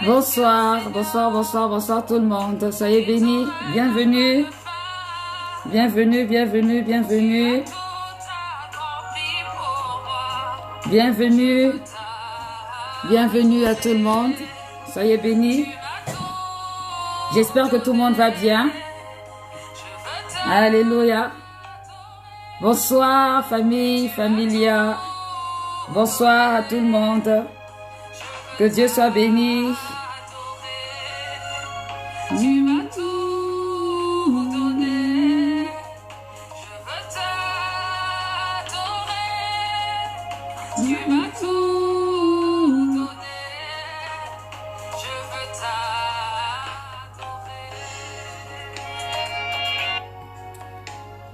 Bonsoir, bonsoir, bonsoir, bonsoir tout le monde. Soyez bénis. Bienvenue. Bienvenue, bienvenue, bienvenue. Bienvenue. Bienvenue à tout le monde. Soyez bénis. J'espère que tout le monde va bien. Alléluia. Bonsoir famille, familia. Bonsoir à tout le monde. Que Dieu soit béni.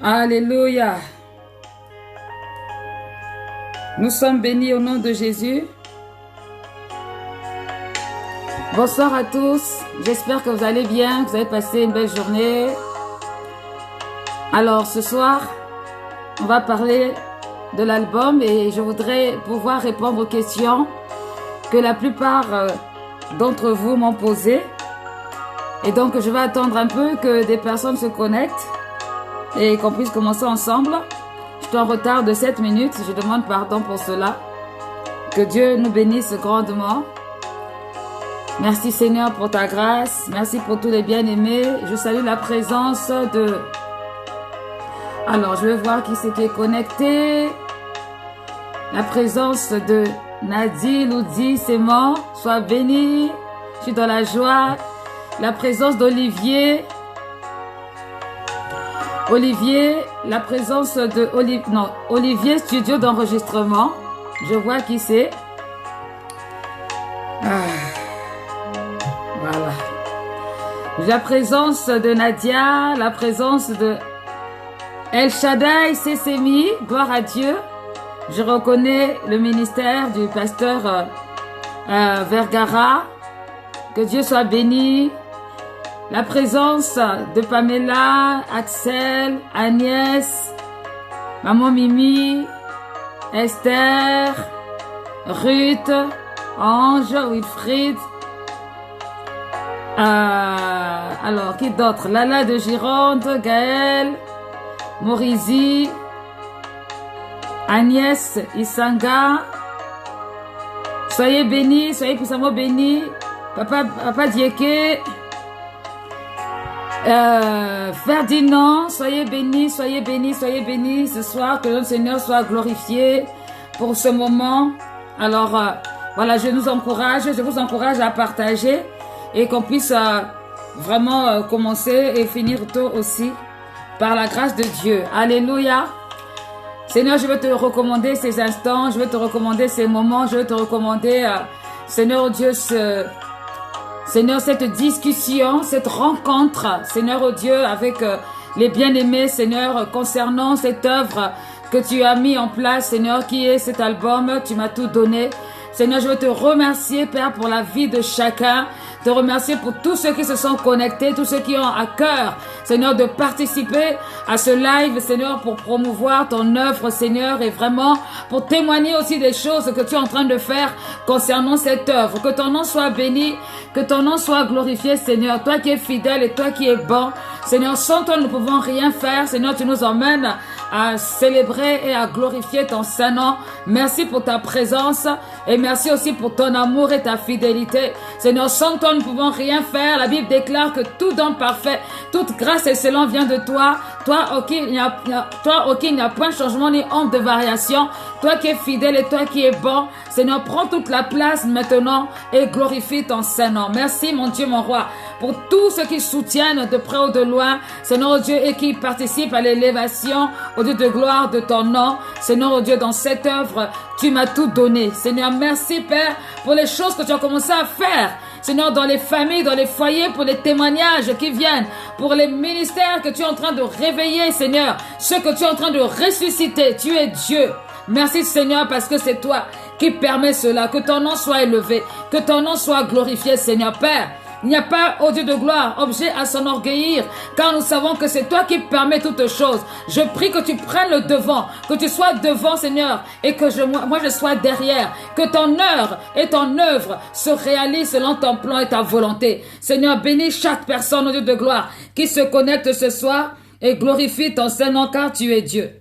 Alléluia. Nous sommes bénis au nom de Jésus. Bonsoir à tous. J'espère que vous allez bien, que vous avez passé une belle journée. Alors ce soir, on va parler de l'album et je voudrais pouvoir répondre aux questions que la plupart d'entre vous m'ont posées. Et donc je vais attendre un peu que des personnes se connectent et qu'on puisse commencer ensemble. Je suis en retard de 7 minutes, je demande pardon pour cela. Que Dieu nous bénisse grandement. Merci Seigneur pour ta grâce, merci pour tous les bien-aimés. Je salue la présence de... Alors je vais voir qui c'est qui est connecté. La présence de Nadie, Loudi, c'est mort. Sois béni, je suis dans la joie. La présence d'Olivier. Olivier, la présence de Olivier Studio d'enregistrement. Je vois qui c'est. Voilà. La présence de Nadia, la présence de El Shaddai Sesemi, gloire à Dieu. Je reconnais le ministère du pasteur Vergara. Que Dieu soit béni. La présence de Pamela, Axel, Agnès, Maman Mimi, Esther, Ruth, Ange, Wilfried. Alors, qui d'autre? Lala de Gironde, Gaël, Morizi, Agnès, Isanga. Soyez bénis, soyez puissamment bénis. Papa Dieke. Ferdinand, soyez bénis, soyez bénis, soyez bénis ce soir, que notre Seigneur soit glorifié pour ce moment. Alors, voilà, je vous encourage à partager et qu'on puisse vraiment commencer et finir tôt aussi par la grâce de Dieu. Alléluia. Seigneur, je veux te recommander ces instants, je veux te recommander ces moments, je veux te recommander, Seigneur Dieu, Seigneur, cette discussion, cette rencontre, Seigneur, oh Dieu, avec les bien-aimés, Seigneur, concernant cette œuvre que tu as mis en place, Seigneur, qui est cet album, tu m'as tout donné. Seigneur, je veux te remercier, Père, pour la vie de chacun, te remercier pour tous ceux qui se sont connectés, tous ceux qui ont à cœur, Seigneur, de participer à ce live, Seigneur, pour promouvoir ton œuvre, Seigneur, et vraiment pour témoigner aussi des choses que tu es en train de faire concernant cette œuvre. Que ton nom soit béni, que ton nom soit glorifié, Seigneur, toi qui es fidèle et toi qui es bon. Seigneur, sans toi, nous ne pouvons rien faire. Seigneur, tu nous emmènes à célébrer et à glorifier ton Saint-Nom. Merci pour ta présence et merci aussi pour ton amour et ta fidélité. Seigneur, sans toi, nous ne pouvons rien faire. La Bible déclare que tout don parfait, toute grâce excellente vient de toi. Toi, il n'y a point de changement ni honte de variation. Toi qui es fidèle et toi qui es bon. Seigneur, prends toute la place maintenant et glorifie ton Saint-Nom. Merci, mon Dieu, mon roi, pour tous ceux qui soutiennent de près ou de loin, Seigneur, oh Dieu, et qui participent à l'élévation, au Dieu de gloire de ton nom. Seigneur, oh Dieu, dans cette œuvre, tu m'as tout donné. Seigneur, merci, Père, pour les choses que tu as commencé à faire. Seigneur, dans les familles, dans les foyers, pour les témoignages qui viennent, pour les ministères que tu es en train de réveiller, Seigneur, ceux que tu es en train de ressusciter. Tu es Dieu. Merci, Seigneur, parce que c'est toi qui permets cela. Que ton nom soit élevé, que ton nom soit glorifié, Seigneur. Père, Il n'y a pas, oh Dieu de gloire, objet à s'enorgueillir, car nous savons que c'est toi qui permets toutes choses. Je prie que tu prennes le devant, que tu sois devant, Seigneur, et que moi je sois derrière, que ton heure et ton œuvre se réalisent selon ton plan et ta volonté. Seigneur, bénis chaque personne, oh Dieu de gloire, qui se connecte ce soir et glorifie ton Saint-Nom, car tu es Dieu.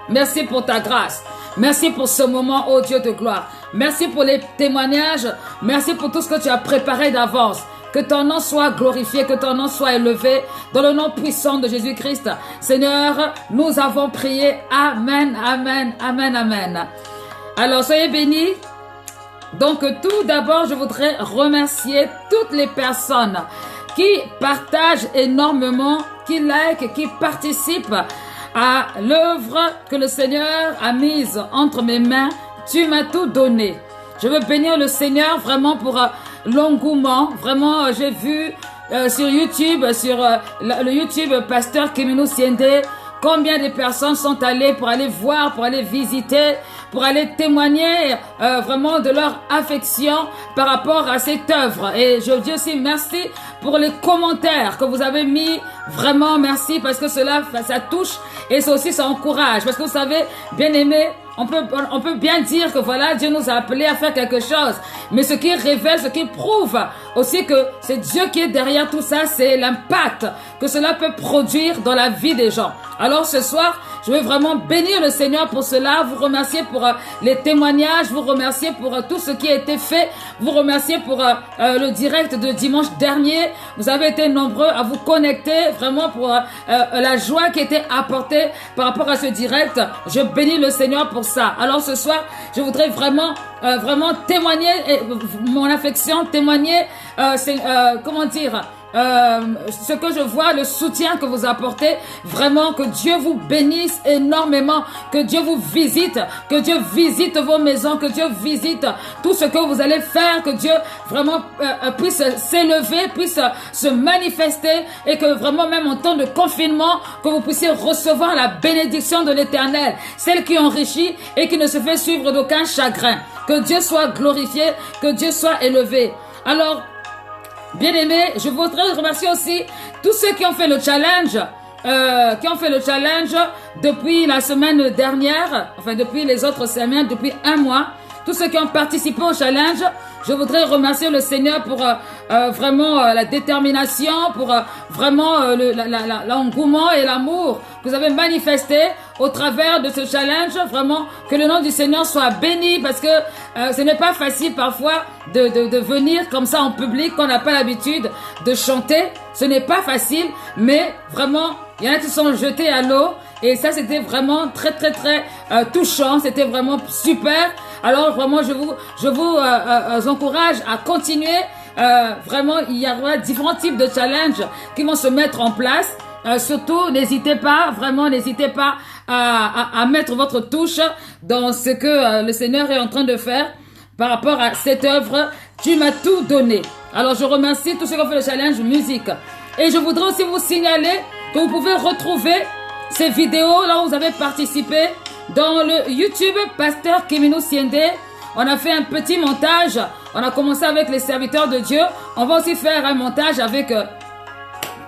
Merci pour ta grâce. Merci pour ce moment, oh Dieu de gloire. Merci pour les témoignages. Merci pour tout ce que tu as préparé d'avance. Que ton nom soit glorifié, que ton nom soit élevé dans le nom puissant de Jésus-Christ. Seigneur, nous avons prié. Amen, amen, amen, amen. Alors, soyez bénis. Donc, tout d'abord, je voudrais remercier toutes les personnes qui partagent énormément, qui like, qui participent à l'œuvre que le Seigneur a mise entre mes mains. Tu m'as tout donné. Je veux bénir le Seigneur vraiment pour l'engouement. Vraiment, j'ai vu sur YouTube, sur le YouTube Pasteur Kemino Siende, combien de personnes sont allées pour aller voir, pour aller visiter, pour aller témoigner vraiment de leur affection par rapport à cette œuvre. Et je dis aussi merci pour les commentaires que vous avez mis. Vraiment merci parce que cela, ça touche et ça aussi, ça encourage. Parce que vous savez, bien aimé, on peut bien dire que voilà, Dieu nous a appelés à faire quelque chose. Mais ce qui révèle, ce qui prouve aussi que c'est Dieu qui est derrière tout ça, c'est l'impact que cela peut produire dans la vie des gens. Alors ce soir, je veux vraiment bénir le Seigneur pour cela, vous remercier pour les témoignages, vous remercier pour tout ce qui a été fait, vous remercier pour le direct de dimanche dernier. Vous avez été nombreux à vous connecter vraiment pour la joie qui était apportée par rapport à ce direct. Je bénis le Seigneur pour ça. Alors ce soir, je voudrais vraiment témoigner mon affection, témoigner ce que je vois, le soutien que vous apportez, vraiment que Dieu vous bénisse énormément, que Dieu vous visite, que Dieu visite vos maisons, que Dieu visite tout ce que vous allez faire, que Dieu vraiment puisse s'élever, puisse se manifester et que vraiment même en temps de confinement, que vous puissiez recevoir la bénédiction de l'Éternel, celle qui enrichit et qui ne se fait suivre d'aucun chagrin. Que Dieu soit glorifié, que Dieu soit élevé. Alors, bien-aimés, je voudrais remercier aussi tous ceux qui ont fait le challenge, depuis la semaine dernière, enfin depuis les autres semaines, depuis un mois. Tous ceux qui ont participé au challenge, je voudrais remercier le Seigneur pour vraiment la détermination, pour vraiment l'engouement et l'amour que vous avez manifesté au travers de ce challenge. Vraiment, que le nom du Seigneur soit béni parce que ce n'est pas facile parfois de venir comme ça en public quand on n'a pas l'habitude de chanter. Ce n'est pas facile, mais vraiment, il y en a qui sont jetés à l'eau et ça c'était vraiment très touchant, c'était vraiment super. Alors vraiment, je vous encourage à continuer. Vraiment, il y aura différents types de challenges qui vont se mettre en place. Surtout, n'hésitez pas à mettre votre touche dans ce que le Seigneur est en train de faire par rapport à cette œuvre. Tu m'as tout donné. Alors, je remercie tous ceux qui ont fait le challenge musique. Et je voudrais aussi vous signaler que vous pouvez retrouver ces vidéos là où vous avez participé dans le YouTube Pasteur Kemino Siende. On a fait un petit montage. On a commencé avec les serviteurs de Dieu. On va aussi faire un montage avec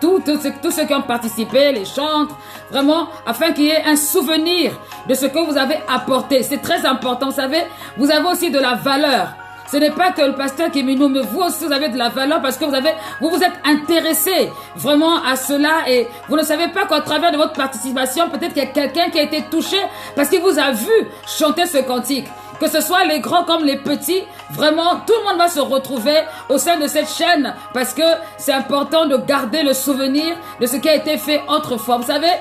tous ceux qui ont participé, les chantres, vraiment, afin qu'il y ait un souvenir de ce que vous avez apporté. C'est très important, vous savez, vous avez aussi de la valeur. Ce n'est pas que le pasteur Kemino, mais vous aussi vous avez de la valeur parce que vous vous êtes intéressé vraiment à cela et vous ne savez pas qu'au travers de votre participation, peut-être qu'il y a quelqu'un qui a été touché parce qu'il vous a vu chanter ce cantique. Que ce soit les grands comme les petits, vraiment, tout le monde va se retrouver au sein de cette chaîne parce que c'est important de garder le souvenir de ce qui a été fait autrefois. Vous savez,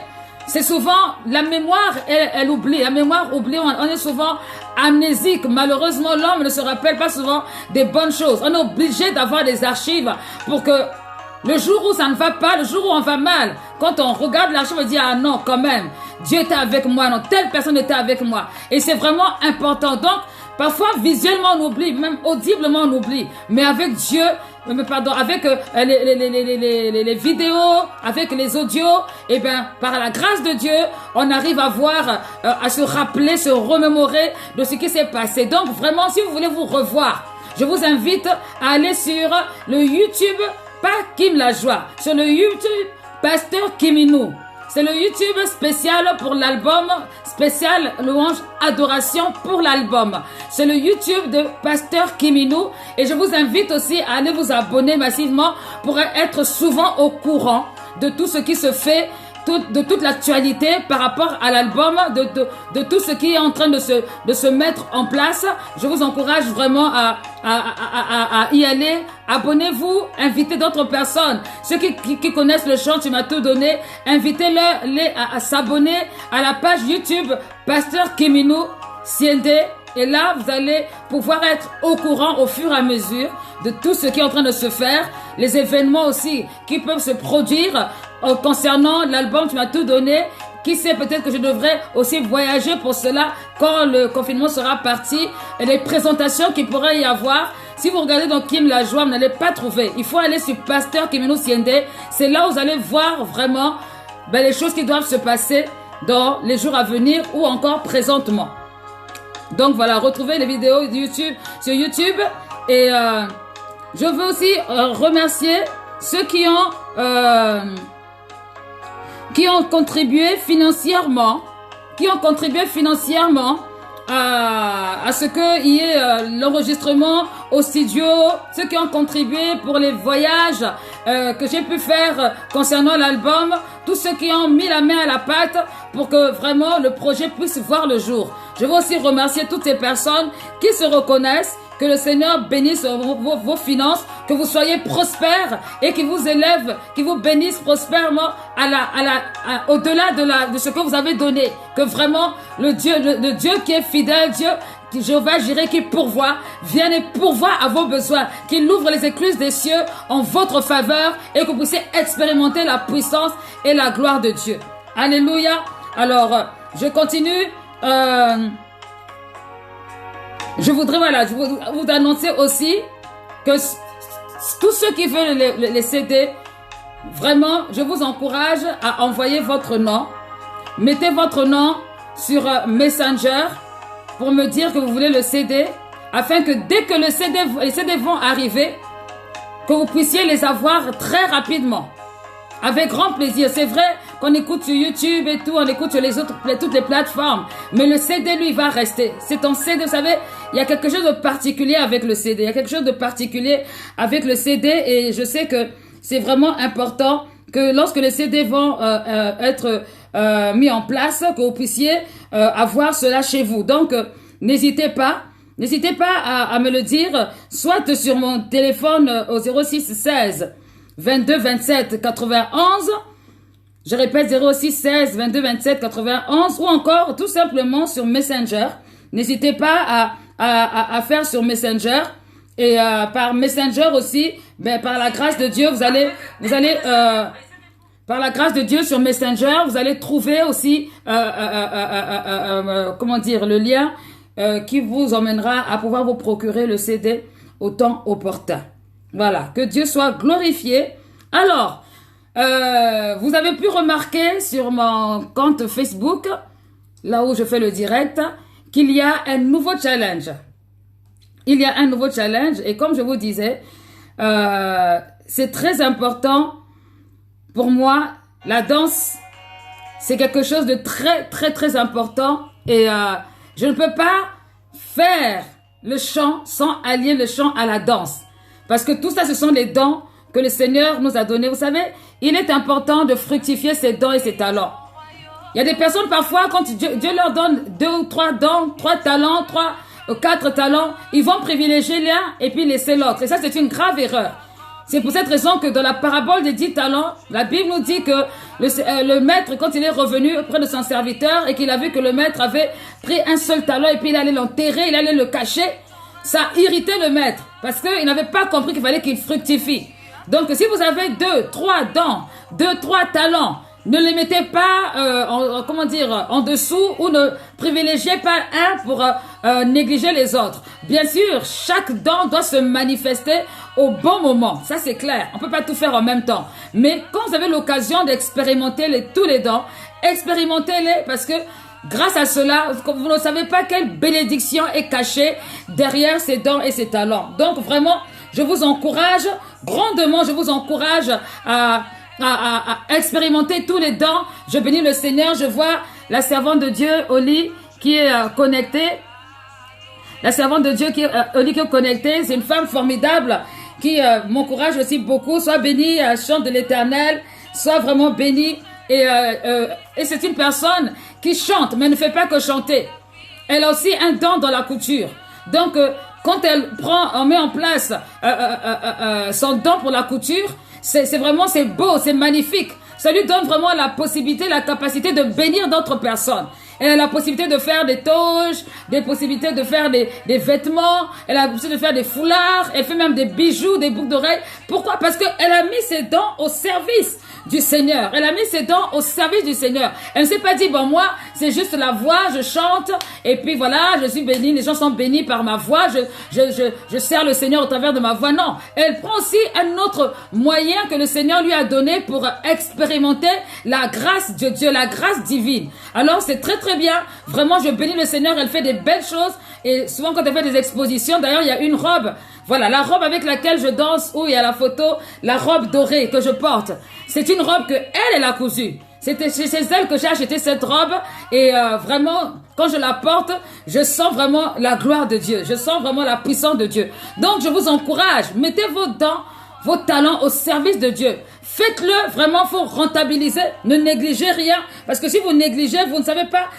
c'est souvent la mémoire, elle oublie. La mémoire oublie, on est souvent amnésique. Malheureusement, l'homme ne se rappelle pas souvent des bonnes choses. On est obligé d'avoir des archives pour que le jour où ça ne va pas, le jour où on va mal, quand on regarde l'archive, on dit « Ah non, quand même, Dieu était avec moi, non, telle personne était avec moi. » Et c'est vraiment important. Donc, parfois, visuellement, on oublie, même audiblement, on oublie. Mais avec Dieu, avec les vidéos, avec les audios, et bien, par la grâce de Dieu, on arrive à voir, à se rappeler, se remémorer de ce qui s'est passé. Donc, vraiment, si vous voulez vous revoir, je vous invite à aller sur le YouTube pas Kim la joie, sur le YouTube Pasteur Kiminou. C'est le YouTube spécial pour l'album, spécial louange adoration pour l'album. C'est le YouTube de Pasteur Kiminou et je vous invite aussi à aller vous abonner massivement pour être souvent au courant de tout ce qui se fait, de toute l'actualité par rapport à l'album, de tout ce qui est en train de se mettre en place. Je vous encourage vraiment à y aller. Abonnez-vous, invitez d'autres personnes. Ceux qui connaissent le chant, tu m'as tout donné, invitez-les à s'abonner à la page YouTube Pasteur Kiminou Siende. Et là, vous allez pouvoir être au courant au fur et à mesure de tout ce qui est en train de se faire, les événements aussi qui peuvent se produire concernant l'album, tu m'as tout donné. Qui sait, peut-être que je devrais aussi voyager pour cela quand le confinement sera parti. Et les présentations qu'il pourrait y avoir. Si vous regardez dans Kim la joie, vous n'allez pas trouver. Il faut aller sur Pasteur Kiminou Siende. C'est là où vous allez voir vraiment les choses qui doivent se passer dans les jours à venir ou encore présentement. Donc voilà, retrouvez les vidéos de YouTube sur YouTube. Et je veux aussi remercier ceux qui ont contribué financièrement, à ce qu'il y ait l'enregistrement au studio, ceux qui ont contribué pour les voyages que j'ai pu faire concernant l'album, tous ceux qui ont mis la main à la pâte pour que vraiment le projet puisse voir le jour. Je veux aussi remercier toutes ces personnes qui se reconnaissent. Que le Seigneur bénisse vos finances, que vous soyez prospères et qu'il vous élève, qu'il vous bénisse prospèrement au-delà de ce que vous avez donné. Que vraiment le Dieu qui est fidèle, Dieu Jéhovah Jireh qui pourvoit, vienne et pourvoit à vos besoins, qu'il ouvre les écluses des cieux en votre faveur et que vous puissiez expérimenter la puissance et la gloire de Dieu. Alléluia. Alors, je continue. Je voudrais vous annoncer aussi que tous ceux qui veulent les CD, vraiment, je vous encourage à envoyer votre nom. Mettez votre nom sur Messenger pour me dire que vous voulez le CD, afin que dès que les CD vont arriver, que vous puissiez les avoir très rapidement. Avec grand plaisir. C'est vrai qu'on écoute sur YouTube et tout, on écoute sur toutes les plateformes. Mais le CD, lui, va rester. C'est un CD, vous savez, il y a quelque chose de particulier avec le CD. Il y a quelque chose de particulier avec le CD et je sais que c'est vraiment important que lorsque les CD vont être mis en place, que vous puissiez avoir cela chez vous. Donc, n'hésitez pas à me le dire, soit sur mon téléphone au 06 16 22 27 91, je répète 06 16 22 27 91 ou encore tout simplement sur Messenger. N'hésitez pas à faire sur Messenger et par Messenger aussi, par la grâce de Dieu, vous allez par la grâce de Dieu sur Messenger, vous allez trouver aussi le lien qui vous emmènera à pouvoir vous procurer le CD au temps opportun. Voilà, que Dieu soit glorifié. Alors, vous avez pu remarquer sur mon compte Facebook, là où je fais le direct, qu'il y a un nouveau challenge. Il y a un nouveau challenge et comme je vous disais, c'est très important pour moi. La danse, c'est quelque chose de très, très, très important et je ne peux pas faire le chant sans allier le chant à la danse. Parce que tout ça, ce sont les dons que le Seigneur nous a donnés. Vous savez, il est important de fructifier ses dons et ses talents. Il y a des personnes parfois, quand Dieu leur donne 2 ou 3 dons, 3 talents, 3 ou 4 talents, ils vont privilégier l'un et puis laisser l'autre. Et ça, c'est une grave erreur. C'est pour cette raison que dans la parabole des 10 talents, la Bible nous dit que le maître, quand il est revenu auprès de son serviteur et qu'il a vu que le maître avait pris un seul talent et puis il allait l'enterrer, il allait le cacher, ça irritait le maître parce qu'il n'avait pas compris qu'il fallait qu'il fructifie. Donc, si vous avez 2, 3 dons, 2, 3 talents, ne les mettez pas, en dessous ou ne privilégiez pas un pour négliger les autres. Bien sûr, chaque don doit se manifester au bon moment. Ça, c'est clair. On peut pas tout faire en même temps. Mais quand vous avez l'occasion d'expérimenter tous les dons, expérimentez-les parce que grâce à cela, vous ne savez pas quelle bénédiction est cachée derrière ces dons et ces talents. Donc, vraiment, je vous encourage grandement. Je vous encourage à expérimenter tous les dons. Je bénis le Seigneur. Je vois la servante de Dieu, Oli, qui est connectée. La servante de Dieu qui est connectée. C'est une femme formidable qui m'encourage aussi beaucoup. Sois bénie, chante de l'Éternel. Sois vraiment bénie. Et c'est une personne qui chante, mais ne fait pas que chanter. Elle a aussi un don dans la couture. Donc, quand on met en place son don pour la couture, c'est vraiment, c'est beau, c'est magnifique. Ça lui donne vraiment la possibilité, la capacité de bénir d'autres personnes. Elle a la possibilité de faire des toges, des possibilités de faire des vêtements, elle a la possibilité de faire des foulards, elle fait même des bijoux, des boucles d'oreilles. Pourquoi? Parce qu'elle a mis ses dons au service du Seigneur. Elle a mis ses dons au service du Seigneur. Elle ne s'est pas dit, bon, moi, c'est juste la voix, je chante, et puis voilà, je suis bénie, les gens sont bénis par ma voix, je sers le Seigneur au travers de ma voix. Non. Elle prend aussi un autre moyen que le Seigneur lui a donné pour expérimenter la grâce de Dieu, la grâce divine. Alors, c'est très, très bien. Vraiment, je bénis le Seigneur, elle fait des belles choses, et souvent quand elle fait des expositions, d'ailleurs, il y a une robe. Voilà, la robe avec laquelle je danse, où il y a la photo, la robe dorée que je porte. C'est une robe que elle a cousue. C'était chez elle que j'ai acheté cette robe. Et vraiment, quand je la porte, je sens vraiment la gloire de Dieu. Je sens vraiment la puissance de Dieu. Donc, je vous encourage. Mettez vos dons, vos talents au service de Dieu. Faites-le. Vraiment, faut rentabiliser. Ne négligez rien. Parce que si vous négligez, vous ne savez pas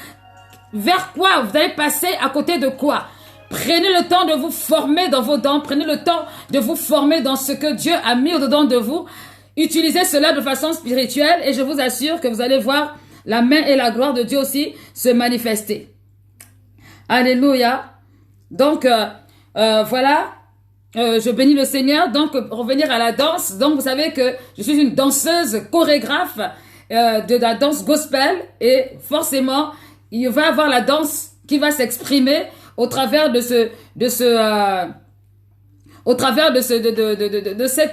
vers quoi vous allez passer, à côté de quoi. Prenez le temps de vous former dans vos dons. Prenez le temps de vous former dans ce que Dieu a mis au-dedans de vous. Utilisez cela de façon spirituelle et je vous assure que vous allez voir la main et la gloire de Dieu aussi se manifester. Alléluia. Donc, voilà. Je bénis le Seigneur. Donc, pour revenir à la danse. Donc, vous savez que je suis une danseuse chorégraphe de la danse gospel. Et forcément, il va y avoir la danse qui va s'exprimer au travers de cette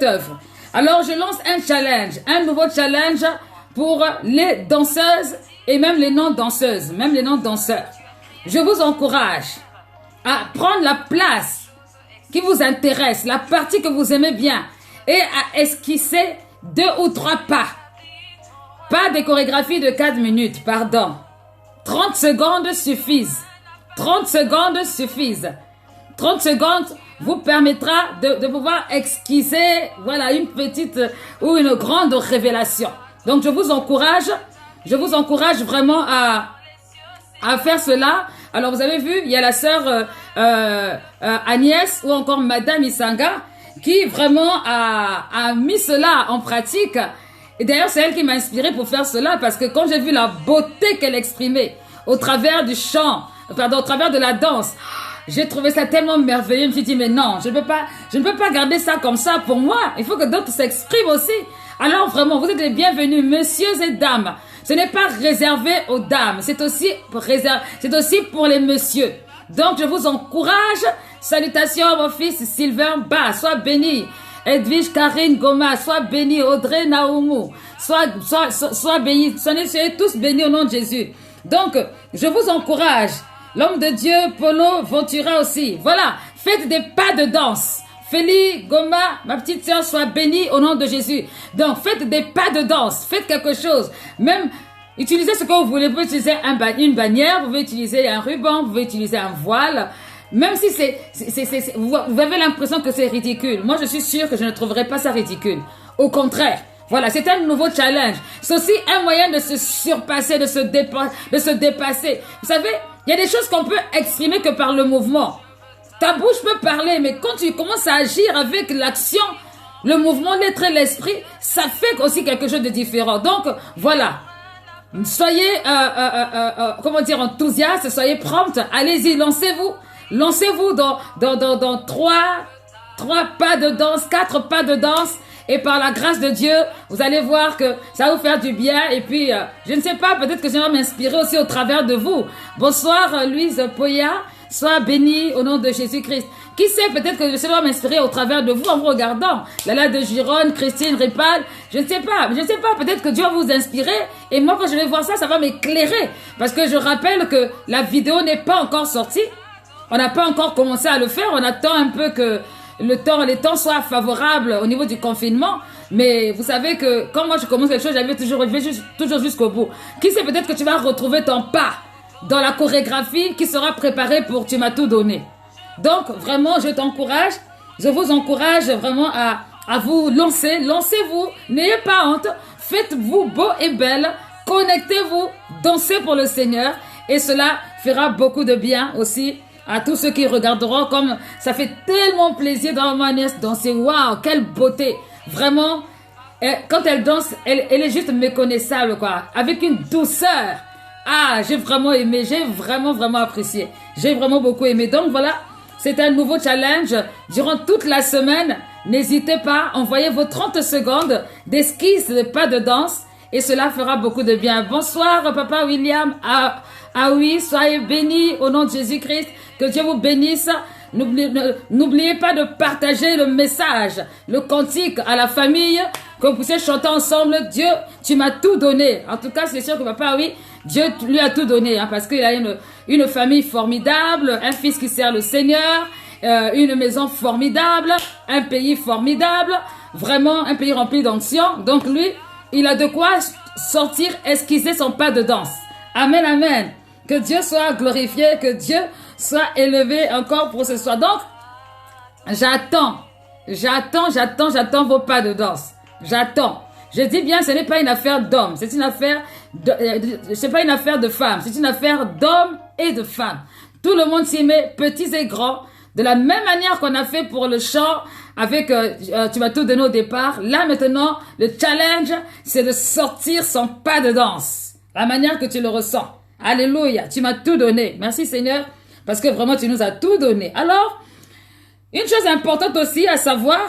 œuvre. Alors, je lance un challenge, un nouveau challenge pour les danseuses et même les non-danseuses, même les non-danseurs. Je vous encourage à prendre la place qui vous intéresse, la partie que vous aimez bien et à esquisser 2 ou 3 pas. Pas des chorégraphies de 4 minutes, pardon. 30 secondes suffisent. 30 secondes suffisent. 30 secondes vous permettra de pouvoir esquisser, voilà, une petite ou une grande révélation. Donc, je vous encourage vraiment à faire cela. Alors, vous avez vu, il y a la sœur Agnès ou encore Madame Isanga qui vraiment a mis cela en pratique. Et d'ailleurs, c'est elle qui m'a inspirée pour faire cela parce que quand j'ai vu la beauté qu'elle exprimait au travers du chant, pardon, au travers de la danse, j'ai trouvé ça tellement merveilleux. Je me suis dit, mais non, je ne peux pas garder ça comme ça pour moi. Il faut que d'autres s'expriment aussi. Alors vraiment, vous êtes les bienvenus, messieurs et dames. Ce n'est pas réservé aux dames, c'est aussi pour les messieurs. Donc, je vous encourage. Salutations, mon fils Sylvain Bas, sois béni. Edwige Karine Goma, sois béni. Audrey Naoumou, sois béni. Soyez tous bénis au nom de Jésus. Donc, je vous encourage. L'homme de Dieu, Polo Ventura aussi. Voilà, faites des pas de danse. Félie, Goma, ma petite sœur, sois bénie au nom de Jésus. Donc, faites des pas de danse. Faites quelque chose. Même, utilisez ce que vous voulez. Vous pouvez utiliser une bannière, vous pouvez utiliser un ruban, vous pouvez utiliser un voile. Même si vous avez l'impression que c'est ridicule. Moi, je suis sûre que je ne trouverai pas ça ridicule. Au contraire. Voilà, c'est un nouveau challenge. C'est aussi un moyen de se surpasser, de se dépasser. Vous savez, il y a des choses qu'on peut exprimer que par le mouvement. Ta bouche peut parler, mais quand tu commences à agir avec l'action, le mouvement, l'être et l'esprit, ça fait aussi quelque chose de différent. Donc, voilà. Soyez, enthousiastes, soyez promptes. Allez-y, lancez-vous. Lancez-vous dans 3 pas de danse, 4 pas de danse. Et par la grâce de Dieu, vous allez voir que ça va vous faire du bien. Et puis, je ne sais pas, peut-être que je vais m'inspirer aussi au travers de vous. Bonsoir, Louise Poya. Sois bénie au nom de Jésus-Christ. Qui sait, peut-être que je vais m'inspirer au travers de vous en vous regardant. Lala de Gironde, Christine Ripal. Je ne sais pas, peut-être que Dieu va vous inspirer. Et moi, quand je vais voir ça, ça va m'éclairer. Parce que je rappelle que la vidéo n'est pas encore sortie. On n'a pas encore commencé à le faire. On attend un peu que les temps soient favorables au niveau du confinement. Mais vous savez que quand moi je commence quelque chose, je vais toujours jusqu'au bout. Qui sait, peut-être que tu vas retrouver ton pas dans la chorégraphie qui sera préparée pour tu m'as tout donné. Donc vraiment, je vous encourage vraiment à vous lancer. Lancez-vous, n'ayez pas honte, faites-vous beau et belle, connectez-vous, dansez pour le Seigneur et cela fera beaucoup de bien aussi à tous ceux qui regarderont, comme ça fait tellement plaisir dans ma nièce danser. Waouh, quelle beauté! Vraiment, quand elle danse, elle est juste méconnaissable, quoi, avec une douceur. Ah, j'ai vraiment aimé, j'ai vraiment apprécié. J'ai vraiment beaucoup aimé. Donc voilà, c'est un nouveau challenge. Durant toute la semaine, n'hésitez pas, envoyez vos 30 secondes d'esquisse de pas de danse et cela fera beaucoup de bien. Bonsoir, Papa William. Ah oui, soyez bénis au nom de Jésus-Christ. Que Dieu vous bénisse. N'oubliez pas de partager le message, le cantique à la famille, que vous puissiez chanter ensemble. Dieu, tu m'as tout donné. En tout cas, c'est sûr que Papa, oui, Dieu lui a tout donné, hein, parce qu'il a une famille formidable, un fils qui sert le Seigneur, une maison formidable, un pays formidable, vraiment un pays rempli d'onction. Donc lui, il a de quoi sortir, esquisser son pas de danse. Amen, amen. Que Dieu soit glorifié, que Dieu soit élevé encore pour ce soir. Donc, j'attends vos pas de danse. J'attends. Je dis bien, ce n'est pas une affaire d'homme, c'est pas une affaire de femmes, c'est une affaire d'hommes et de femmes. Tout le monde s'y met, petits et grands, de la même manière qu'on a fait pour le chant avec tu m'as tout donné au départ. Là maintenant, le challenge, c'est de sortir son pas de danse, la manière que tu le ressens. Alléluia, tu m'as tout donné. Merci Seigneur, parce que vraiment tu nous as tout donné. Alors, une chose importante aussi à savoir,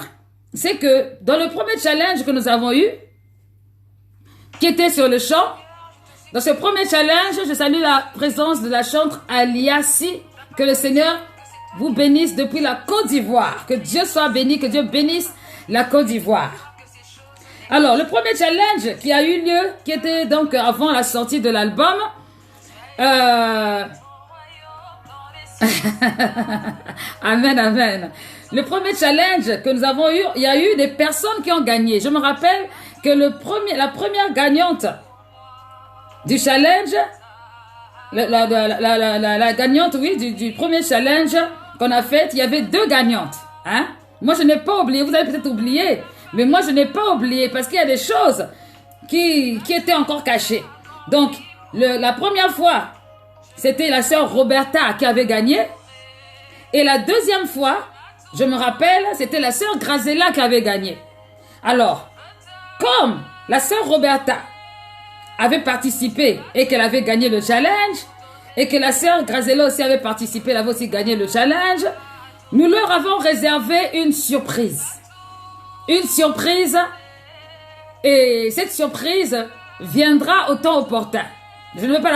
c'est que dans le premier challenge que nous avons eu, qui était sur le chant, dans ce premier challenge, je salue la présence de la chantre Aliassi, que le Seigneur vous bénisse depuis la Côte d'Ivoire. Que Dieu soit béni, que Dieu bénisse la Côte d'Ivoire. Alors, le premier challenge qui a eu lieu, qui était donc avant la sortie de l'album, Amen, amen. Le premier challenge que nous avons eu, il y a eu des personnes qui ont gagné. Je me rappelle que la première gagnante du challenge, la gagnante, oui, du premier challenge qu'on a fait, il y avait 2 gagnantes. Hein? Moi, je n'ai pas oublié. Vous avez peut-être oublié, mais moi, je n'ai pas oublié parce qu'il y a des choses qui étaient encore cachées. Donc, la première fois, c'était la sœur Roberta qui avait gagné. Et la deuxième fois, je me rappelle, c'était la sœur Grazella qui avait gagné. Alors, comme la sœur Roberta avait participé et qu'elle avait gagné le challenge, et que la sœur Grazella aussi avait participé, elle avait aussi gagné le challenge, nous leur avons réservé une surprise. Une surprise, et cette surprise viendra au temps opportun. Je ne veux pas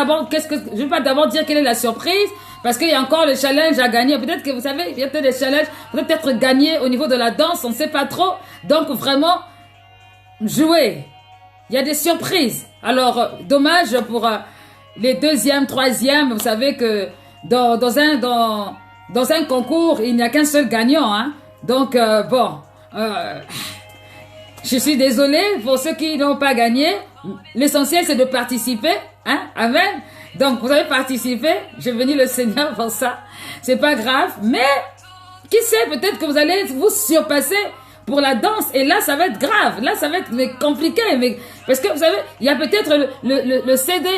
d'abord dire quelle est la surprise, parce qu'il y a encore le challenge à gagner. Peut-être que vous savez, il y a peut-être des challenges, peut-être gagner au niveau de la danse, on ne sait pas trop. Donc vraiment, jouer. Il y a des surprises. Alors, dommage pour les 2e, 3e. Vous savez que dans un concours, il n'y a qu'un seul gagnant. Hein? Donc, je suis désolée pour ceux qui n'ont pas gagné. L'essentiel, c'est de participer. Hein? Amen. Donc, vous avez participé. Je bénis le Seigneur pour ça. C'est pas grave. Mais, qui sait, peut-être que vous allez vous surpasser pour la danse. Et là, ça va être grave. Là, ça va être compliqué. Parce que, vous savez, il y a peut-être le CD.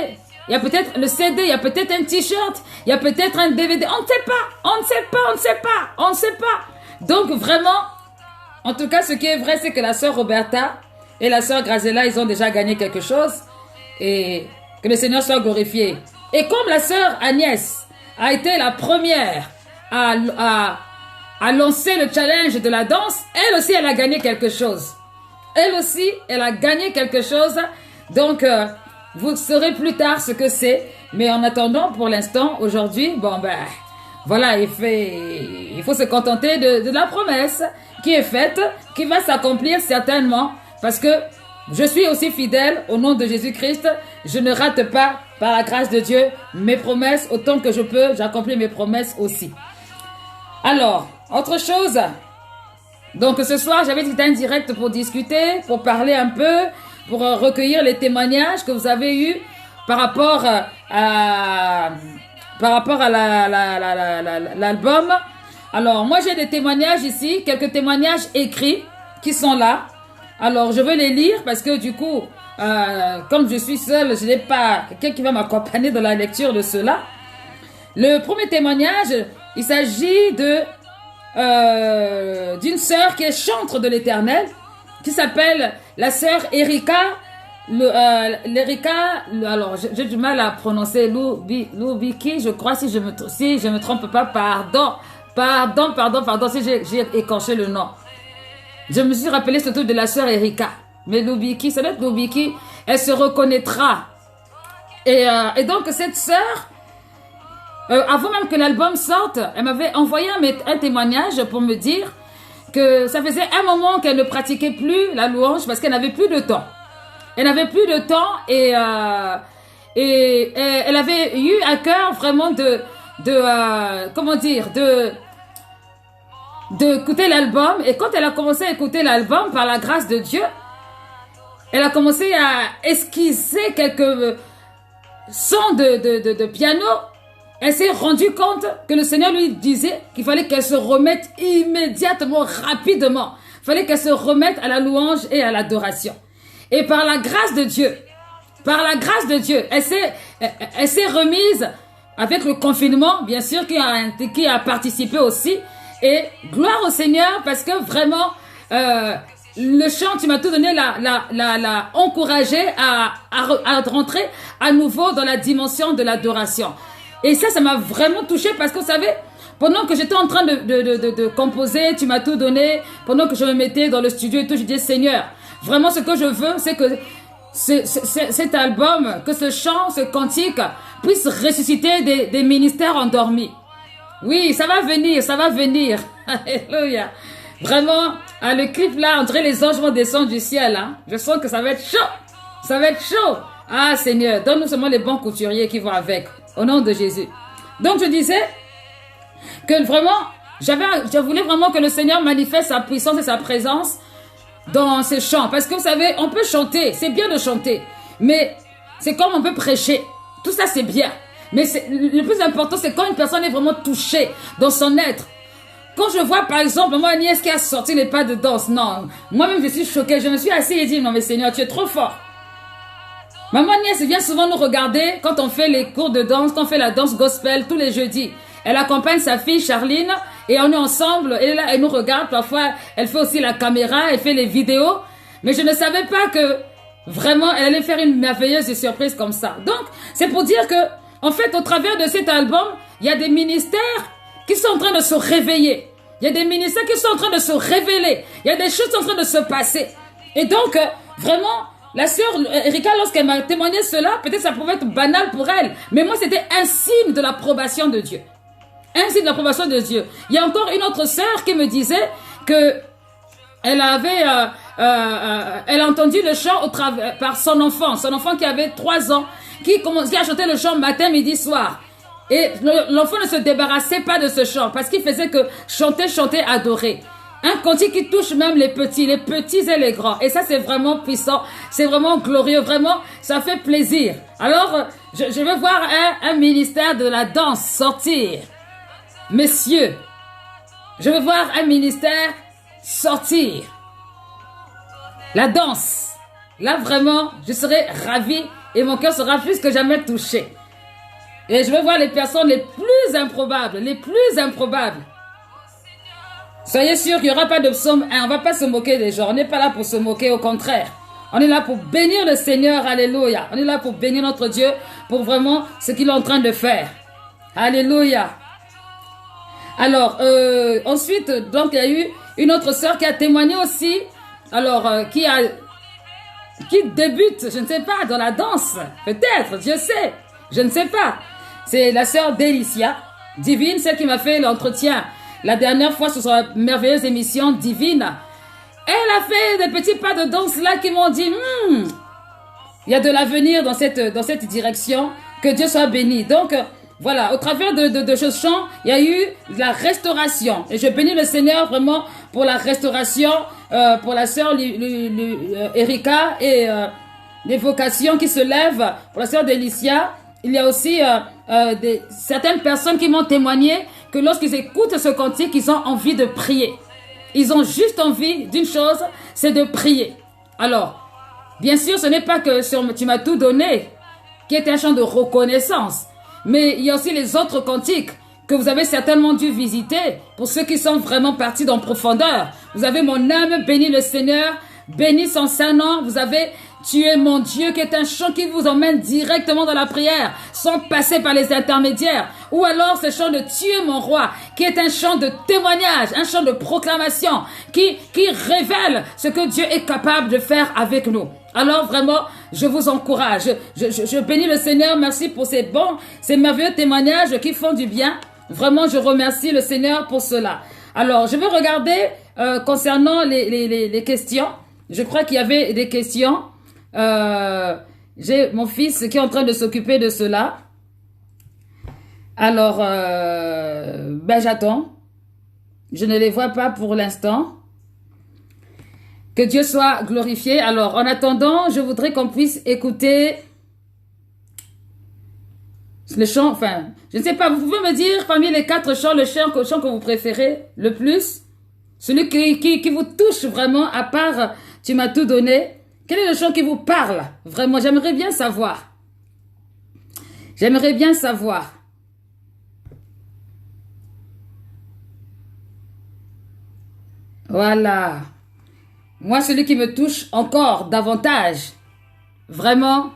Il y a peut-être le CD. Il y a peut-être un t-shirt. Il y a peut-être un DVD. On ne sait pas. On ne sait pas. On ne sait pas. On ne sait pas. Donc, vraiment, en tout cas, ce qui est vrai, c'est que la sœur Roberta et la sœur Grazella, ils ont déjà gagné quelque chose. Et que le Seigneur soit glorifié. Et comme la sœur Agnès a été la première à lancer le challenge de la danse, elle aussi, elle a gagné quelque chose. Elle aussi, elle a gagné quelque chose. Donc, vous saurez plus tard ce que c'est. Mais en attendant, pour l'instant, aujourd'hui, voilà, il faut se contenter de la promesse qui est faite, qui va s'accomplir certainement. Parce que je suis aussi fidèle au nom de Jésus-Christ. Je ne rate pas, par la grâce de Dieu, mes promesses. Autant que je peux, j'accomplis mes promesses aussi. Alors, autre chose, Donc ce soir, j'avais dit un direct pour discuter, pour parler un peu, pour recueillir les témoignages que vous avez eus par rapport à l'album. Alors moi j'ai des témoignages ici, quelques témoignages écrits qui sont là. Alors je veux les lire parce que du coup, comme je suis seule, je n'ai pas quelqu'un qui va m'accompagner dans la lecture de cela. Le premier témoignage, il s'agit d'une sœur qui est chantre de l'Éternel, qui s'appelle la sœur Erika. Alors j'ai du mal à prononcer Lubiki, je crois, si je me trompe pas, pardon si j'ai écorché le nom. Je me suis rappelé surtout de la sœur Erika, mais Lubiki, ça doit être Lubiki, elle se reconnaîtra. Et donc cette sœur, avant même que l'album sorte, elle m'avait envoyé un témoignage pour me dire que ça faisait un moment qu'elle ne pratiquait plus la louange parce qu'elle n'avait plus de temps. Elle n'avait plus de temps et elle avait eu à cœur vraiment d'écouter l'album. Et quand elle a commencé à écouter l'album, par la grâce de Dieu, elle a commencé à esquisser quelques sons de piano. Elle s'est rendue compte que le Seigneur lui disait qu'il fallait qu'elle se remette immédiatement, rapidement. Il fallait qu'elle se remette à la louange et à l'adoration. Et par la grâce de Dieu, elle s'est remise avec le confinement, bien sûr, qui a participé aussi. Et gloire au Seigneur, parce que vraiment, le chant, tu m'as tout donné, l'a encouragé à rentrer à nouveau dans la dimension de l'adoration. Et ça m'a vraiment touché parce que vous savez, pendant que j'étais en train de composer, tu m'as tout donné, pendant que je me mettais dans le studio et tout, je disais, Seigneur, vraiment ce que je veux, c'est que cet album, que ce chant, ce cantique puisse ressusciter des ministères endormis. Oui, ça va venir. Alléluia. Vraiment, le clip là, on dirait les anges vont descendre du ciel. Hein. Je sens que ça va être chaud. Ah Seigneur, donne-nous seulement les bons couturiers qui vont avec. Au nom de Jésus. Donc je disais que vraiment, je voulais vraiment que le Seigneur manifeste sa puissance et sa présence dans ces chants. Parce que vous savez, on peut chanter, c'est bien de chanter, mais c'est comme on peut prêcher. Tout ça c'est bien. Mais le plus important, c'est quand une personne est vraiment touchée dans son être. Quand je vois par exemple ma nièce qui a sorti les pas de danse, non, moi-même je suis choquée, je me suis assise et dit, non mais Seigneur, tu es trop fort. Maman nièce vient souvent nous regarder quand on fait les cours de danse, quand on fait la danse gospel tous les jeudis. Elle accompagne sa fille Charline et on est ensemble. Elle est là, elle nous regarde. Parfois, elle fait aussi la caméra, elle fait les vidéos. Mais je ne savais pas que vraiment, elle allait faire une merveilleuse surprise comme ça. Donc, c'est pour dire que, en fait, au travers de cet album, il y a des ministères qui sont en train de se réveiller. Il y a des ministères qui sont en train de se révéler. Il y a des choses qui sont en train de se passer. Et donc, vraiment, la sœur Erika, lorsqu'elle m'a témoigné cela, peut-être ça pouvait être banal pour elle, mais moi c'était un signe de l'approbation de Dieu. Un signe de l'approbation de Dieu. Il y a encore une autre sœur qui me disait que elle a entendu le chant par son enfant qui avait 3 ans, qui a chanté le chant matin, midi, soir. Et l'enfant ne se débarrassait pas de ce chant parce qu'il faisait que chanter, adorer. Un cantique qui touche même les petits et les grands. Et ça, c'est vraiment puissant. C'est vraiment glorieux. Vraiment, ça fait plaisir. Alors, je veux voir un ministère de la danse sortir. Messieurs, je veux voir un ministère sortir. La danse. Là, vraiment, je serai ravie et mon cœur sera plus que jamais touché. Et je veux voir les personnes les plus improbables. Soyez sûrs qu'il n'y aura pas de psaume 1. On ne va pas se moquer des gens. On n'est pas là pour se moquer, au contraire. On est là pour bénir le Seigneur. Alléluia. On est là pour bénir notre Dieu pour vraiment ce qu'il est en train de faire. Alléluia. Alors, ensuite, donc, il y a eu une autre sœur qui a témoigné aussi. Alors, qui débute, je ne sais pas, dans la danse. Peut-être, Dieu sait. Je ne sais pas. C'est la sœur Délicia, divine, celle qui m'a fait l'entretien la dernière fois sur sa merveilleuse émission Divine. Elle a fait des petits pas de danse là qui m'ont dit, il y a de l'avenir dans cette direction, que Dieu soit béni. Donc, voilà, au travers de ce chant, il y a eu de la restauration. Et je bénis le Seigneur vraiment pour la restauration, pour la sœur Erika et les vocations qui se lèvent pour la sœur Délicia. Il y a aussi certaines personnes qui m'ont témoigné que lorsqu'ils écoutent ce cantique, ils ont envie de prier. Ils ont juste envie d'une chose, c'est de prier. Alors, bien sûr, ce n'est pas que sur Tu m'as tout donné, qui est un chant de reconnaissance, mais il y a aussi les autres cantiques que vous avez certainement dû visiter pour ceux qui sont vraiment partis dans profondeur. Vous avez Mon âme bénit le Seigneur, bénis son saint nom. Vous avez Tu es mon Dieu, qui est un chant qui vous emmène directement dans la prière, sans passer par les intermédiaires. Ou alors ce chant de Tu es mon roi, qui est un chant de témoignage, un chant de proclamation, qui révèle ce que Dieu est capable de faire avec nous. Alors vraiment, je vous encourage. Je bénis le Seigneur. Merci pour ces merveilleux témoignages qui font du bien. Vraiment, je remercie le Seigneur pour cela. Alors, je vais regarder concernant les questions. Je crois qu'il y avait des questions. J'ai mon fils qui est en train de s'occuper de cela. Alors, j'attends. Je ne les vois pas pour l'instant. Que Dieu soit glorifié. Alors, en attendant, je voudrais qu'on puisse écouter le chant. Enfin, je ne sais pas, vous pouvez me dire parmi les 4 chants, le chant que vous préférez le plus? Celui qui vous touche vraiment, à part Tu m'as tout donné. Quel est le chant qui vous parle? Vraiment, j'aimerais bien savoir. J'aimerais bien savoir. Voilà. Moi, celui qui me touche encore davantage, vraiment,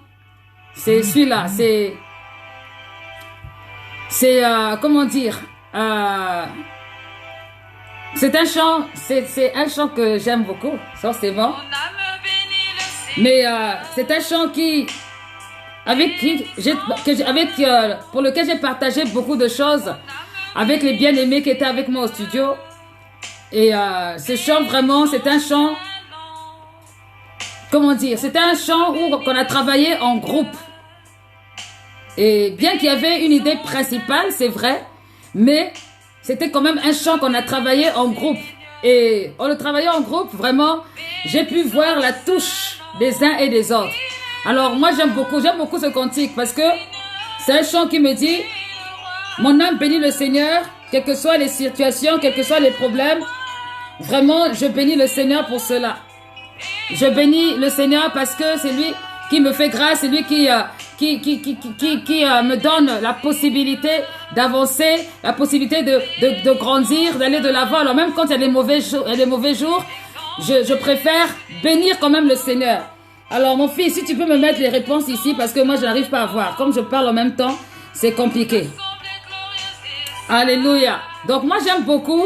c'est celui-là. Comment dire, c'est un chant que j'aime beaucoup, forcément. Mais c'est un chant pour lequel j'ai partagé beaucoup de choses avec les bien-aimés qui étaient avec moi au studio. Et ce chant, vraiment, c'est un chant, comment dire, c'est un chant qu'on a travaillé en groupe. Et bien qu'il y avait une idée principale, c'est vrai, mais c'était quand même un chant qu'on a travaillé en groupe. Et en le travaillant en groupe, vraiment, j'ai pu voir la touche des uns et des autres. Alors moi, j'aime beaucoup ce cantique parce que c'est un chant qui me dit, mon âme bénit le Seigneur, quelles que soient les situations, quels que soient les problèmes. Vraiment, je bénis le Seigneur pour cela. Je bénis le Seigneur parce que c'est lui qui me fait grâce, c'est lui qui me donne la possibilité d'avancer, la possibilité de grandir, d'aller de l'avant. Alors même quand il y a les mauvais jours, je préfère bénir quand même le Seigneur. Alors mon fils, si tu peux me mettre les réponses ici, parce que moi je n'arrive pas à voir. Comme je parle en même temps, c'est compliqué. Alléluia. Donc moi j'aime beaucoup.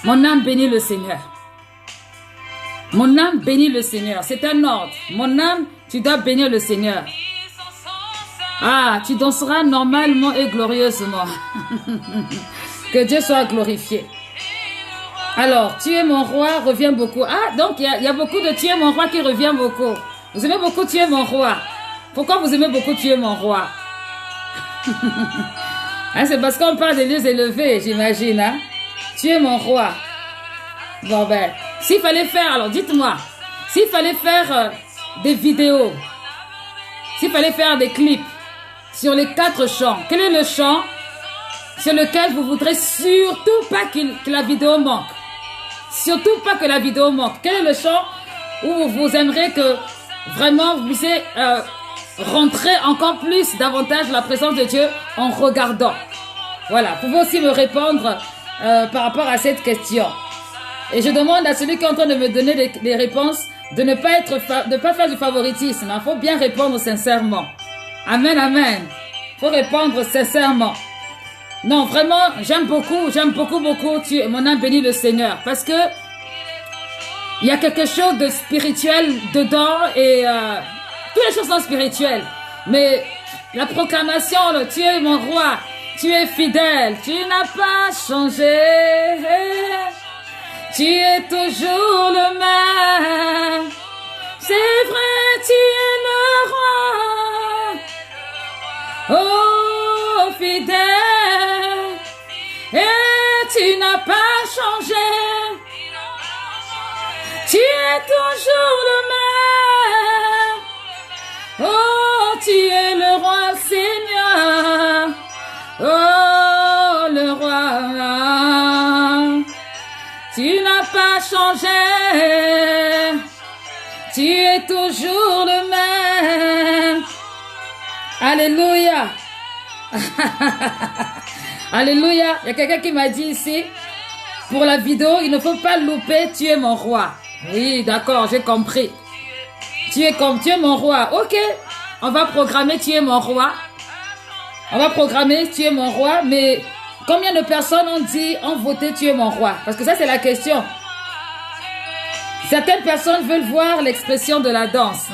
Mon âme bénit le Seigneur. Mon âme bénit le Seigneur. C'est un ordre. Mon âme, tu dois bénir le Seigneur. Ah, tu danseras normalement et glorieusement. Que Dieu soit glorifié. Alors, Tu es mon roi revient beaucoup. Ah, donc il y a beaucoup de Tu es mon roi qui revient beaucoup. Vous aimez beaucoup Tu es mon roi. Pourquoi vous aimez beaucoup Tu es mon roi? Hein, c'est parce qu'on parle des lieux élevés, j'imagine. Hein? Tu es mon roi. Bon ben, s'il fallait faire, alors dites-moi, s'il fallait faire des vidéos, s'il fallait faire des clips sur les 4 chants, quel est le chant sur lequel vous voudrez surtout pas que la vidéo manque? Surtout pas que la vidéo manque. Quel est le chant où vous aimeriez que vraiment vous puissiez rentrer encore plus davantage la présence de Dieu en regardant? Voilà, vous pouvez aussi me répondre par rapport à cette question. Et je demande à celui qui est en train de me donner les réponses de ne pas faire du favoritisme. Il faut bien répondre sincèrement. Amen, amen. Il faut répondre sincèrement. Non, vraiment, j'aime beaucoup, mon âme bénit le Seigneur. Parce que il y a quelque chose de spirituel dedans et toutes les choses sont spirituelles. Mais la proclamation, Tu es mon roi, Tu es fidèle, Tu n'as pas changé. Tu es toujours le même. C'est vrai, Tu es le roi. Oh, fidèle. Et tu n'as pas changé. Tu es toujours le même. Oh, tu es le roi Seigneur. Oh, le roi. Tu n'as pas changé. Tu es toujours le même. Alléluia. Alléluia. Il y a quelqu'un qui m'a dit ici, pour la vidéo, il ne faut pas louper, tu es mon roi. Oui, d'accord, j'ai compris. Tu es mon roi. Ok, on va programmer, tu es mon roi. On va programmer, tu es mon roi, mais combien de personnes ont voté, tu es mon roi? Parce que ça, c'est la question. Certaines personnes veulent voir l'expression de la danse.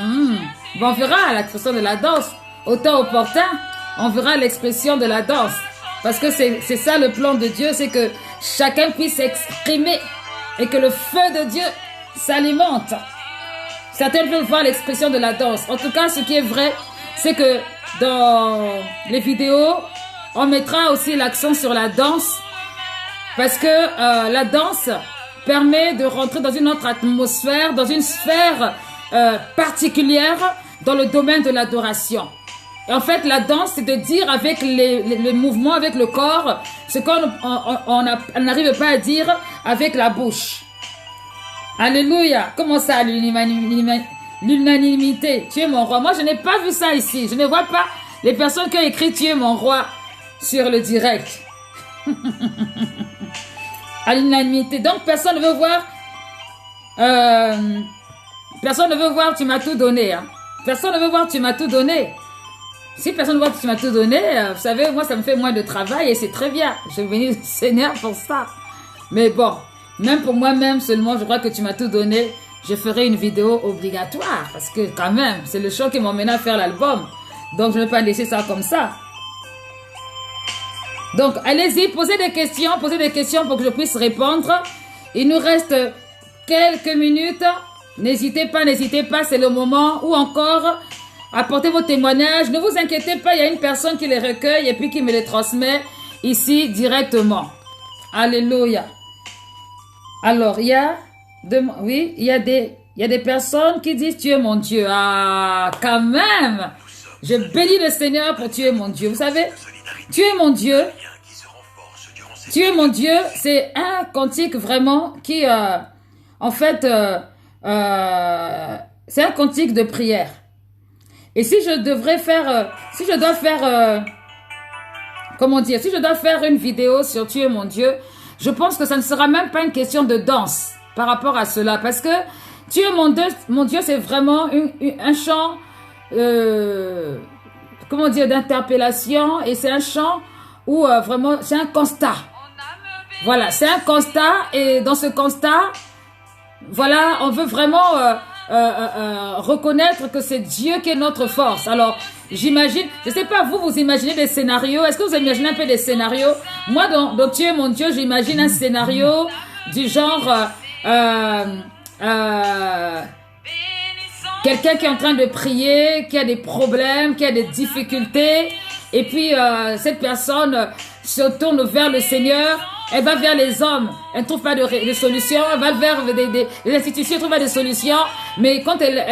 Bon, on verra l'expression de la danse. Au temps opportun, on verra l'expression de la danse. Parce que c'est ça le plan de Dieu, c'est que chacun puisse s'exprimer et que le feu de Dieu s'alimente. Certaines veulent voir l'expression de la danse. En tout cas, ce qui est vrai, c'est que dans les vidéos, on mettra aussi l'accent sur la danse parce que la danse permet de rentrer dans une autre atmosphère, dans une sphère particulière dans le domaine de l'adoration. Et en fait, la danse, c'est de dire avec les mouvements, avec le corps, ce qu'on n'arrive pas à dire avec la bouche. Alléluia. Comment ça, l'unanimité? Tu es mon roi. Moi, je n'ai pas vu ça ici. Je ne vois pas les personnes qui ont écrit tu es mon roi sur le direct. À l'unanimité. Donc, personne ne veut voir. Personne ne veut voir tu m'as tout donné. Hein. Personne ne veut voir tu m'as tout donné. Si personne ne veut voir tu m'as tout donné, vous savez, moi, ça me fait moins de travail et c'est très bien. Je vais venir au Seigneur pour ça. Mais bon. Même pour moi-même seulement, je crois que tu m'as tout donné. Je ferai une vidéo obligatoire. Parce que quand même, c'est le choc qui m'a mené à faire l'album. Donc, je ne vais pas laisser ça comme ça. Donc, allez-y, posez des questions pour que je puisse répondre. Il nous reste quelques minutes. N'hésitez pas, c'est le moment. Ou encore, apportez vos témoignages. Ne vous inquiétez pas, il y a une personne qui les recueille et puis qui me les transmet ici directement. Alléluia. Alors, il y a des personnes qui disent tu es mon Dieu. Ah, quand même. Je bénis le Seigneur pour tu es mon Dieu. Vous savez, tu es mon Dieu. Tu es mon Dieu, c'est un cantique vraiment qui, en fait, c'est un cantique de prière. Et si je devrais faire, si je dois faire une vidéo sur tu es mon Dieu, je pense que ça ne sera même pas une question de danse par rapport à cela. Parce que tu es mon Dieu, c'est vraiment un chant, d'interpellation. Et c'est un chant où vraiment, c'est un constat. Voilà, c'est un constat. Et dans ce constat, voilà, on veut vraiment reconnaître que c'est Dieu qui est notre force. Alors, j'imagine, je ne sais pas, vous imaginez des scénarios. Est-ce que vous imaginez un peu des scénarios? Moi, dans Tu es mon Dieu, j'imagine un scénario du genre quelqu'un qui est en train de prier, qui a des problèmes, qui a des difficultés. Et puis, cette personne se tourne vers le Seigneur. Elle va vers les hommes. Elle ne trouve pas de solution. Elle va vers les institutions. Elle ne trouve pas de solution. Mais quand elle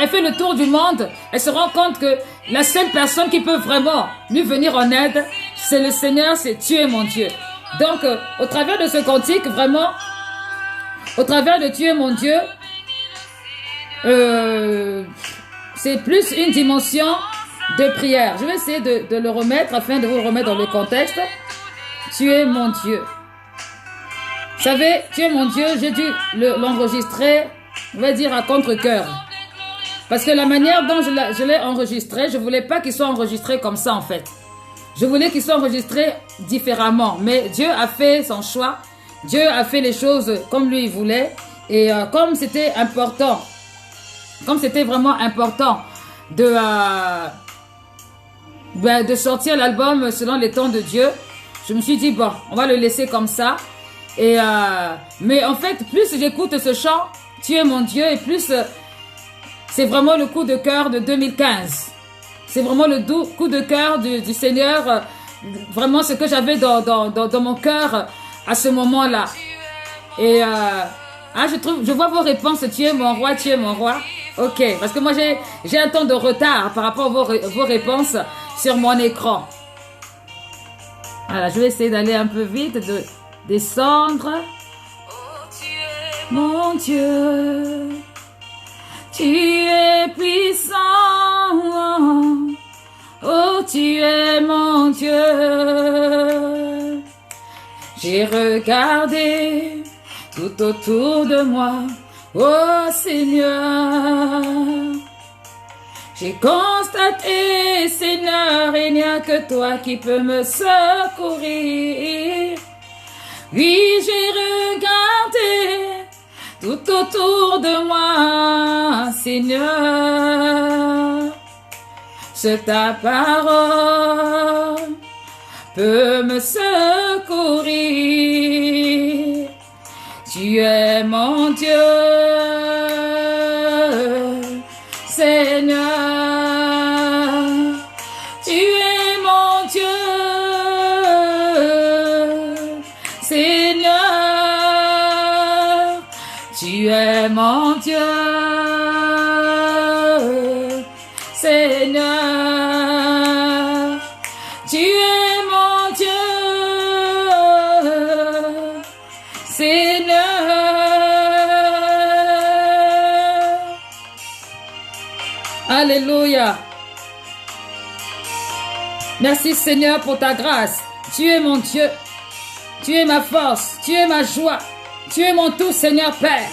fait le tour du monde, elle se rend compte que la seule personne qui peut vraiment lui venir en aide, c'est le Seigneur, c'est tu es mon Dieu. Donc, au travers de ce cantique, vraiment, au travers de tu es mon Dieu, c'est plus une dimension de prière. Je vais essayer de le remettre afin de vous le remettre dans le contexte. Tu es mon Dieu. Vous savez, tu es mon Dieu, j'ai dû l'enregistrer, on va dire à contre-cœur. Parce que la manière dont je l'ai enregistré, je voulais pas qu'il soit enregistré comme ça en fait. Je voulais qu'il soit enregistré différemment. Mais Dieu a fait son choix. Dieu a fait les choses comme lui il voulait. Et comme c'était important, comme c'était vraiment important de sortir l'album selon les temps de Dieu, je me suis dit, bon, on va le laisser comme ça. Et mais en fait, plus j'écoute ce chant, tu es mon Dieu, et plus c'est vraiment le coup de cœur de 2015. C'est vraiment le coup de cœur du Seigneur vraiment ce que j'avais dans mon cœur à ce moment-là. Et je vois vos réponses. Tu es mon roi, tu es mon roi. Ok, parce que moi j'ai un temps de retard par rapport à vos réponses sur mon écran. Voilà, je vais essayer d'aller un peu vite, de descendre. Mon Dieu, tu es puissant. Oh, tu es mon Dieu. J'ai regardé tout autour de moi. Oh Seigneur, j'ai constaté, Seigneur, il n'y a que toi qui peux me secourir. Oui, j'ai regardé tout autour de moi, Seigneur. C'est ta parole peut me secourir. Tu es mon Dieu, Seigneur. Tu es mon Dieu, Seigneur. Tu es mon Dieu, Seigneur. Tu es mon Dieu, Seigneur. Alléluia. Merci Seigneur pour ta grâce. Tu es mon Dieu. Tu es ma force. Tu es ma joie. Tu es mon tout Seigneur Père.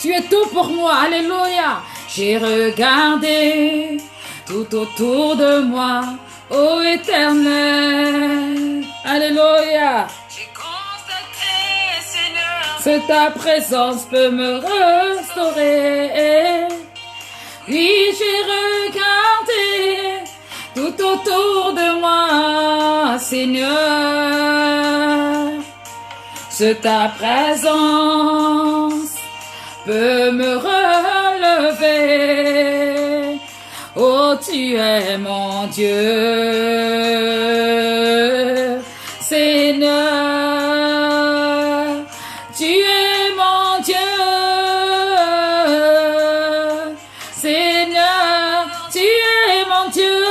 Tu es tout pour moi. Alléluia. J'ai regardé tout autour de moi, ô Éternel. Alléluia. J'ai constaté, Seigneur, que ta présence peut me restaurer. Oui, j'ai regardé tout autour de moi, Seigneur. Que ta présence peut me relever. Oh, tu es mon Dieu, Seigneur. Tu es mon Dieu, Seigneur. Tu es mon Dieu.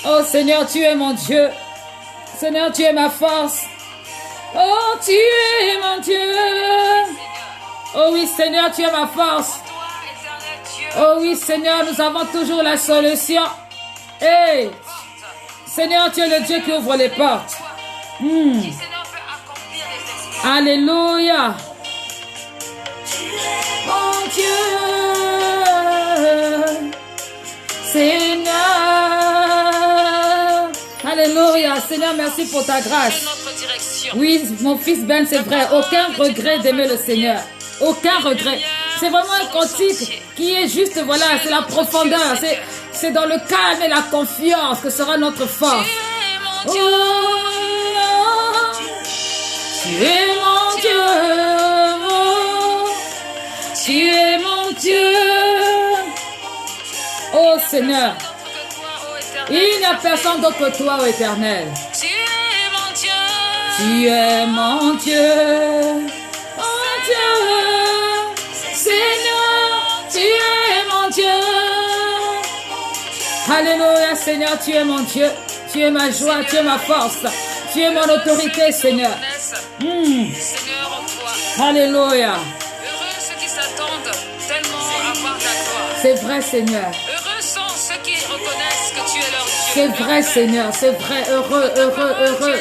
Oh Seigneur, tu es mon Dieu. Seigneur, tu es ma force. Oh, tu es mon Dieu. Oh oui, Seigneur, tu es ma force. Oh oui, Seigneur, nous avons toujours la solution. Hey, Seigneur, tu es le Dieu qui ouvre les portes. Alléluia. Mon Dieu, Seigneur. Alléluia. Seigneur, merci pour ta grâce. Oui, mon fils Ben, c'est vrai. Aucun regret d'aimer le Seigneur. Aucun regret. C'est vraiment un cantique qui est juste, voilà, c'est la profondeur. C'est dans le calme et la confiance que sera notre force. Oh, tu es mon Dieu. Oh, tu es mon Dieu. Oh Seigneur, il n'y a personne d'autre que toi, ô Éternel. Tu es mon Dieu, mon Dieu, Seigneur, tu es mon Dieu. Alléluia, Seigneur, tu es mon Dieu, tu es ma joie, tu es ma force, tu es mon autorité, Seigneur. Alléluia. Heureux ceux qui s'attendent tellement à voir ta gloire. C'est vrai, Seigneur. Heureux sont ceux qui reconnaissent que tu es leur Dieu. C'est vrai, Seigneur, c'est vrai, heureux, heureux, heureux.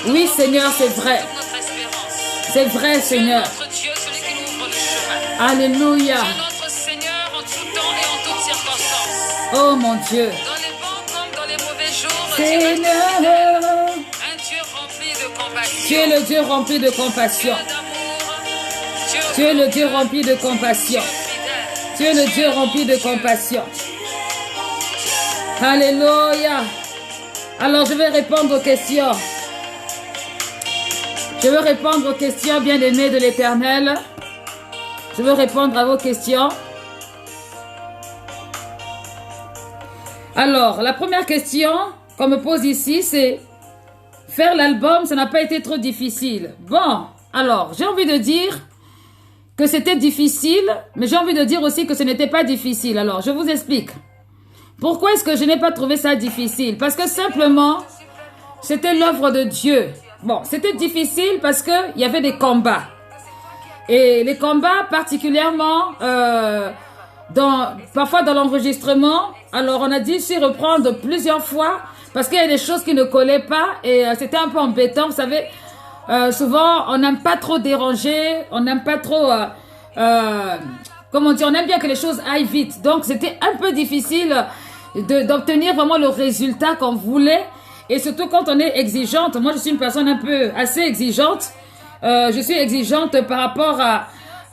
Oui, Seigneur, c'est vrai. C'est vrai, Seigneur. Notre Dieu, celui qui nous ouvre le chemin. Alléluia. Tu es notre Seigneur en tout temps et en toutes circonstances. Oh mon Dieu. Dans les bons comme dans les mauvais jours, Seigneur. un Dieu rempli de compassion. Tu es le Dieu rempli de compassion. Tu es le Dieu rempli de compassion. Tu es le Dieu rempli de compassion. Alléluia. Alors je vais répondre aux questions. Je veux répondre aux questions, bien-aimés de l'Éternel. Je veux répondre à vos questions. Alors, la première question qu'on me pose ici, c'est faire l'album, ça n'a pas été trop difficile. Bon, alors, j'ai envie de dire que c'était difficile, mais j'ai envie de dire aussi que ce n'était pas difficile. Alors, je vous explique. Pourquoi est-ce que je n'ai pas trouvé ça difficile? Parce que simplement, c'était l'œuvre de Dieu. Bon, c'était difficile parce que il y avait des combats. Et les combats, particulièrement, parfois dans l'enregistrement, alors on a dû s'y reprendre plusieurs fois parce qu'il y a des choses qui ne collaient pas et c'était un peu embêtant. Vous savez, souvent, on n'aime pas trop déranger, on n'aime pas trop... comment dire, on aime bien que les choses aillent vite. Donc, c'était un peu difficile d'obtenir vraiment le résultat qu'on voulait. Et surtout quand on est exigeante. Moi, je suis une personne un peu assez exigeante. Je suis exigeante par rapport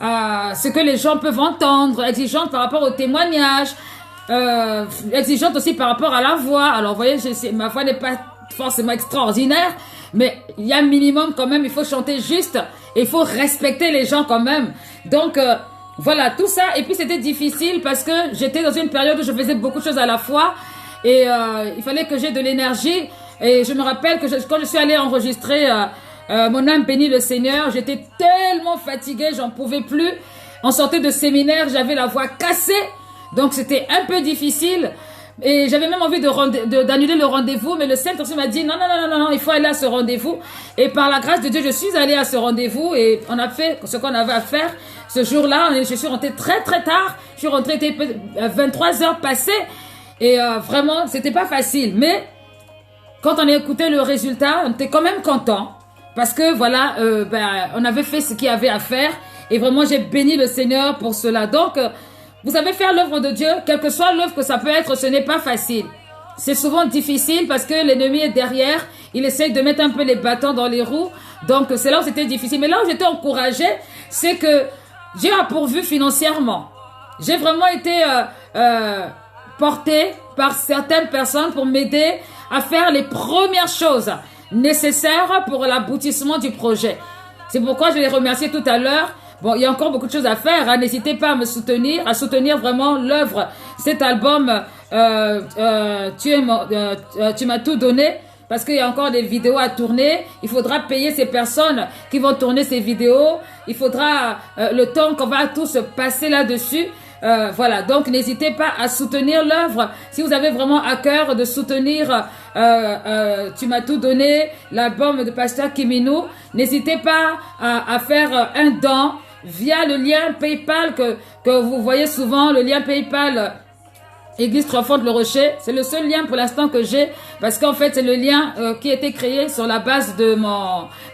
à ce que les gens peuvent entendre, exigeante par rapport au témoignage, exigeante aussi par rapport à la voix. Alors, vous voyez, ma voix n'est pas forcément extraordinaire, mais il y a un minimum quand même, il faut chanter juste, et il faut respecter les gens quand même. Donc, voilà, tout ça. Et puis, c'était difficile parce que j'étais dans une période où je faisais beaucoup de choses à la fois, et il fallait que j'ai de l'énergie. Et je me rappelle que quand je suis allée enregistrer Mon âme bénit le Seigneur, j'étais tellement fatiguée, j'en pouvais plus. En sortie de séminaire, j'avais la voix cassée, donc c'était un peu difficile. Et j'avais même envie d'annuler le rendez-vous, mais le Saint-Esprit m'a dit non, il faut aller à ce rendez-vous. Et par la grâce de Dieu, je suis allée à ce rendez-vous et on a fait ce qu'on avait à faire. Ce jour-là, je suis rentrée très tard. Je suis rentrée, il était 23 heures passées. Et vraiment, c'était pas facile. Mais quand on a écouté le résultat, on était quand même content. Parce que voilà, on avait fait ce qu'il y avait à faire. Et vraiment, j'ai béni le Seigneur pour cela. Donc, vous savez, faire l'œuvre de Dieu, quelle que soit l'œuvre que ça peut être, ce n'est pas facile. C'est souvent difficile parce que l'ennemi est derrière. Il essaye de mettre un peu les bâtons dans les roues. Donc, c'est là où c'était difficile. Mais là où j'étais encouragée, c'est que Dieu a pourvu financièrement. J'ai vraiment été portée par certaines personnes pour m'aider à faire les premières choses nécessaires pour l'aboutissement du projet. C'est pourquoi je les remercie tout à l'heure. Bon, il y a encore beaucoup de choses à faire. Hein. N'hésitez pas à me soutenir, à soutenir vraiment l'œuvre. Cet album, tu m'as tout donné. Parce qu'il y a encore des vidéos à tourner. Il faudra payer ces personnes qui vont tourner ces vidéos. Il faudra le temps qu'on va tous passer là-dessus. Voilà, donc n'hésitez pas à soutenir l'œuvre. Si vous avez vraiment à cœur de soutenir Tu m'as tout donné, l'album de Pasteur Kiminou, n'hésitez pas à faire un don via le lien PayPal que vous voyez souvent, le lien PayPal Église Trois-Fontes Le Rocher. C'est le seul lien pour l'instant que j'ai parce qu'en fait c'est le lien qui a été créé sur la base de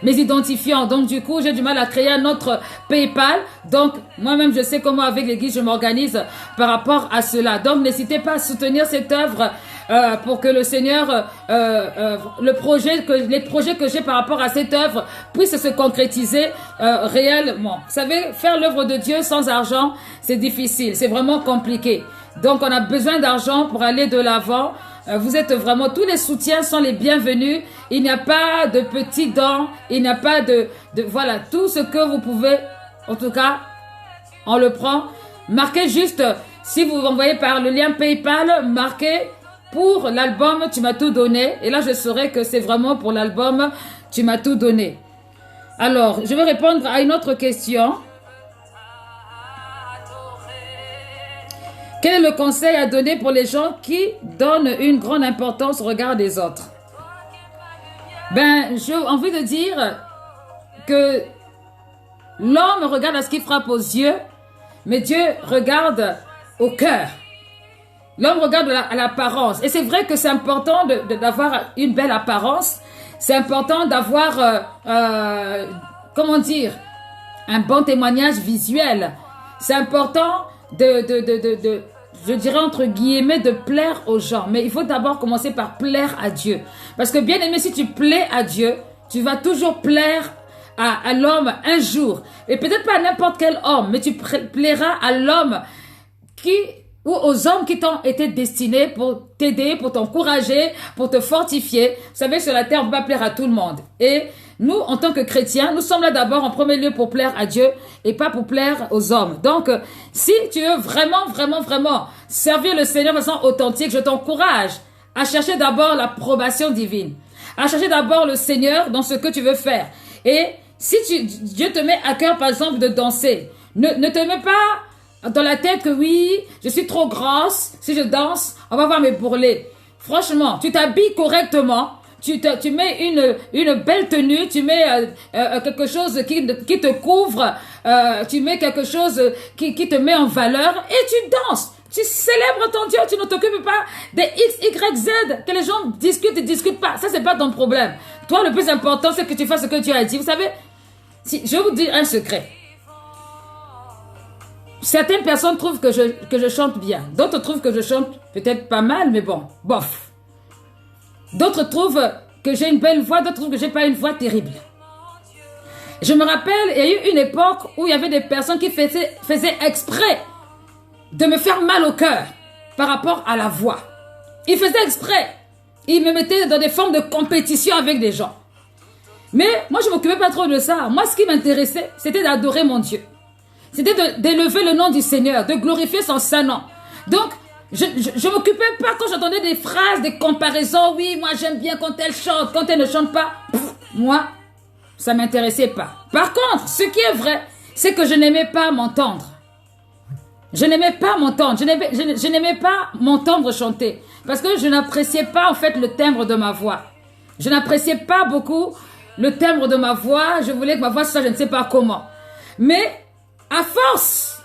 mes identifiants. Donc du coup j'ai du mal à créer un autre PayPal. Donc moi-même je sais comment avec l'Église je m'organise par rapport à cela. Donc n'hésitez pas à soutenir cette œuvre pour que le Seigneur, les projets que j'ai par rapport à cette œuvre puissent se concrétiser réellement. Vous savez, faire l'œuvre de Dieu sans argent, c'est difficile, c'est vraiment compliqué. Donc, on a besoin d'argent pour aller de l'avant. Vous êtes vraiment, tous les soutiens sont les bienvenus. Il n'y a pas de petits dons. Il n'y a pas voilà, tout ce que vous pouvez, en tout cas, on le prend. Marquez juste, si vous envoyez par le lien PayPal, marquez pour l'album Tu m'as tout donné. Et là, je saurai que c'est vraiment pour l'album Tu m'as tout donné. Alors, je vais répondre à une autre question. Quel est le conseil à donner pour les gens qui donnent une grande importance au regard des autres? J'ai envie de dire que l'homme regarde à ce qui frappe aux yeux, mais Dieu regarde au cœur. L'homme regarde à l'apparence. Et c'est vrai que c'est important d'avoir une belle apparence. C'est important d'avoir, comment dire, un bon témoignage visuel. C'est important je dirais entre guillemets, de plaire aux gens. Mais il faut d'abord commencer par plaire à Dieu. Parce que bien aimé, si tu plais à Dieu, tu vas toujours plaire à l'homme un jour. Et peut-être pas à n'importe quel homme, mais tu plairas à l'homme ou aux hommes qui t'ont été destinés pour t'aider, pour t'encourager, pour te fortifier. Vous savez, sur la terre, on va plaire à tout le monde. Et nous, en tant que chrétiens, nous sommes là d'abord en premier lieu pour plaire à Dieu et pas pour plaire aux hommes. Donc, si tu veux vraiment servir le Seigneur de façon authentique, je t'encourage à chercher d'abord l'approbation divine, à chercher d'abord le Seigneur dans ce que tu veux faire. Et si Dieu te met à cœur, par exemple, de danser, ne te mets pas dans la tête que oui, je suis trop grosse, si je danse, on va voir mes bourrelets. Franchement, tu t'habilles correctement, tu mets une belle tenue, tu mets quelque chose qui te couvre, tu mets quelque chose qui te met en valeur et tu danses. Tu célèbres ton Dieu, tu ne t'occupes pas des X, Y, Z, que les gens discutent et discutent pas. Ça, c'est pas ton problème. Toi, le plus important, c'est que tu fasses ce que Dieu a dit. Vous savez, je vais vous dire un secret. Certaines personnes trouvent que je chante bien. D'autres trouvent que je chante peut-être pas mal, mais bon, bof. D'autres trouvent que j'ai une belle voix, d'autres trouvent que j'ai pas une voix terrible. Je me rappelle, il y a eu une époque où il y avait des personnes qui faisaient exprès de me faire mal au cœur par rapport à la voix. Ils faisaient exprès. Ils me mettaient dans des formes de compétition avec des gens. Mais moi, je ne m'occupais pas trop de ça. Moi, ce qui m'intéressait, c'était d'adorer mon Dieu. C'était d'élever le nom du Seigneur, de glorifier son saint nom. Donc, je ne m'occupais pas quand j'entendais des phrases, des comparaisons. Oui, moi, j'aime bien quand elle chante, quand elle ne chante pas. Moi, ça ne m'intéressait pas. Par contre, ce qui est vrai, c'est que je n'aimais pas m'entendre. Je n'aimais pas m'entendre. Je n'aimais pas m'entendre chanter. Parce que je n'appréciais pas, en fait, le timbre de ma voix. Je n'appréciais pas beaucoup le timbre de ma voix. Je voulais que ma voix soit, je ne sais pas comment. Mais, à force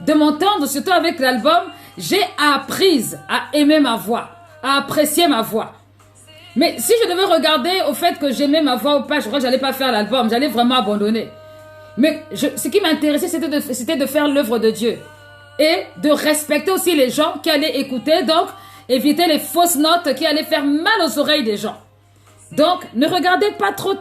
de m'entendre, surtout avec l'album, j'ai appris à aimer ma voix, à apprécier ma voix. Mais si je devais regarder au fait que j'aimais ma voix ou pas, je crois que j'allais pas faire l'album, j'allais vraiment abandonner. Mais ce qui m'intéressait, c'était de faire l'œuvre de Dieu. Et de respecter aussi les gens qui allaient écouter, donc éviter les fausses notes qui allaient faire mal aux oreilles des gens. Donc, ne regardez pas trop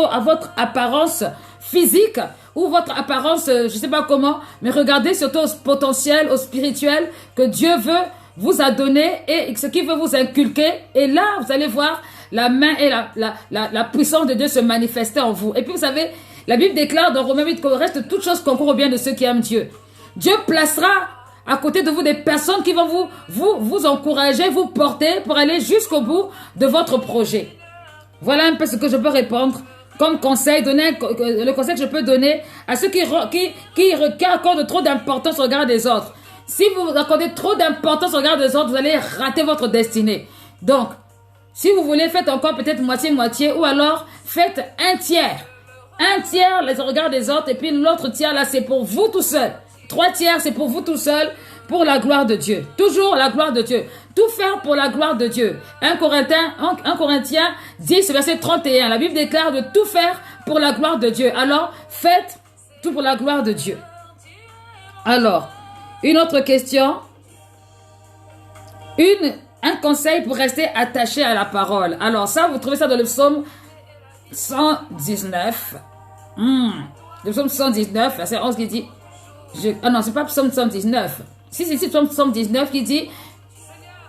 à votre apparence physique ou votre apparence, je sais pas comment, mais regardez surtout au potentiel, au spirituel que Dieu veut vous a donné et ce qu'il veut vous inculquer. Et là, vous allez voir la main et la puissance de Dieu se manifester en vous. Et puis, vous savez, la Bible déclare dans Romains 8 qu'il reste toute chose concourt au bien de ceux qui aiment Dieu. Dieu placera à côté de vous des personnes qui vont vous encourager, vous porter pour aller jusqu'au bout de votre projet. Voilà un peu ce que je peux répondre comme conseil, le conseil que je peux donner à ceux qui accordent trop d'importance au regard des autres. Si vous accordez trop d'importance au regard des autres, vous allez rater votre destinée. Donc, si vous voulez, faites encore peut-être moitié-moitié ou alors faites un tiers. Un tiers, les regards des autres, et puis l'autre tiers, là, c'est pour vous tout seul. 3 tiers, c'est pour vous tout seul, pour la gloire de Dieu. Toujours la gloire de Dieu. Tout faire pour la gloire de Dieu. 1 Corinthiens 10, verset 31. La Bible déclare de tout faire pour la gloire de Dieu. Alors, faites tout pour la gloire de Dieu. Alors, une autre question. Un conseil pour rester attaché à la parole. Alors, ça, vous trouvez ça dans le psaume 119. Le psaume 119, verset 11 qui dit... non, c'est pas psaume 119. C'est psaume 119 qui dit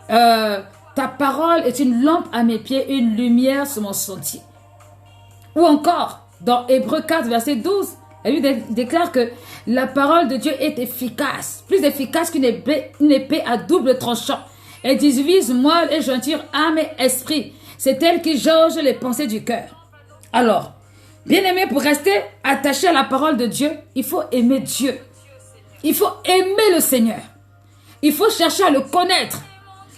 ta parole est une lampe à mes pieds, une lumière sur mon sentier. Ou encore, dans Hébreux 4, verset 12, la Bible déclare que la parole de Dieu est efficace, plus efficace qu'une épée à double tranchant. Elle divise moelle et jointure, âme et esprit. C'est elle qui jauge les pensées du cœur. Alors, bien-aimé, pour rester attaché à la parole de Dieu, il faut aimer Dieu. Il faut aimer le Seigneur. Il faut chercher à le connaître.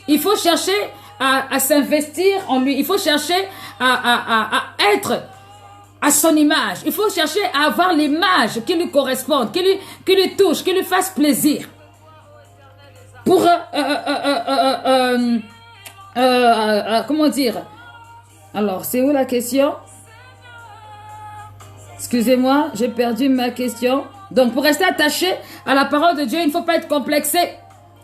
Il faut chercher à s'investir en lui. Il faut chercher à être à son image. Il faut chercher à avoir l'image qui lui corresponde, qui lui touche, qui lui fasse plaisir. Pour, comment dire? Alors, c'est où la question? Excusez-moi, j'ai perdu ma question. Donc, pour rester attaché à la parole de Dieu, il ne faut pas être complexé.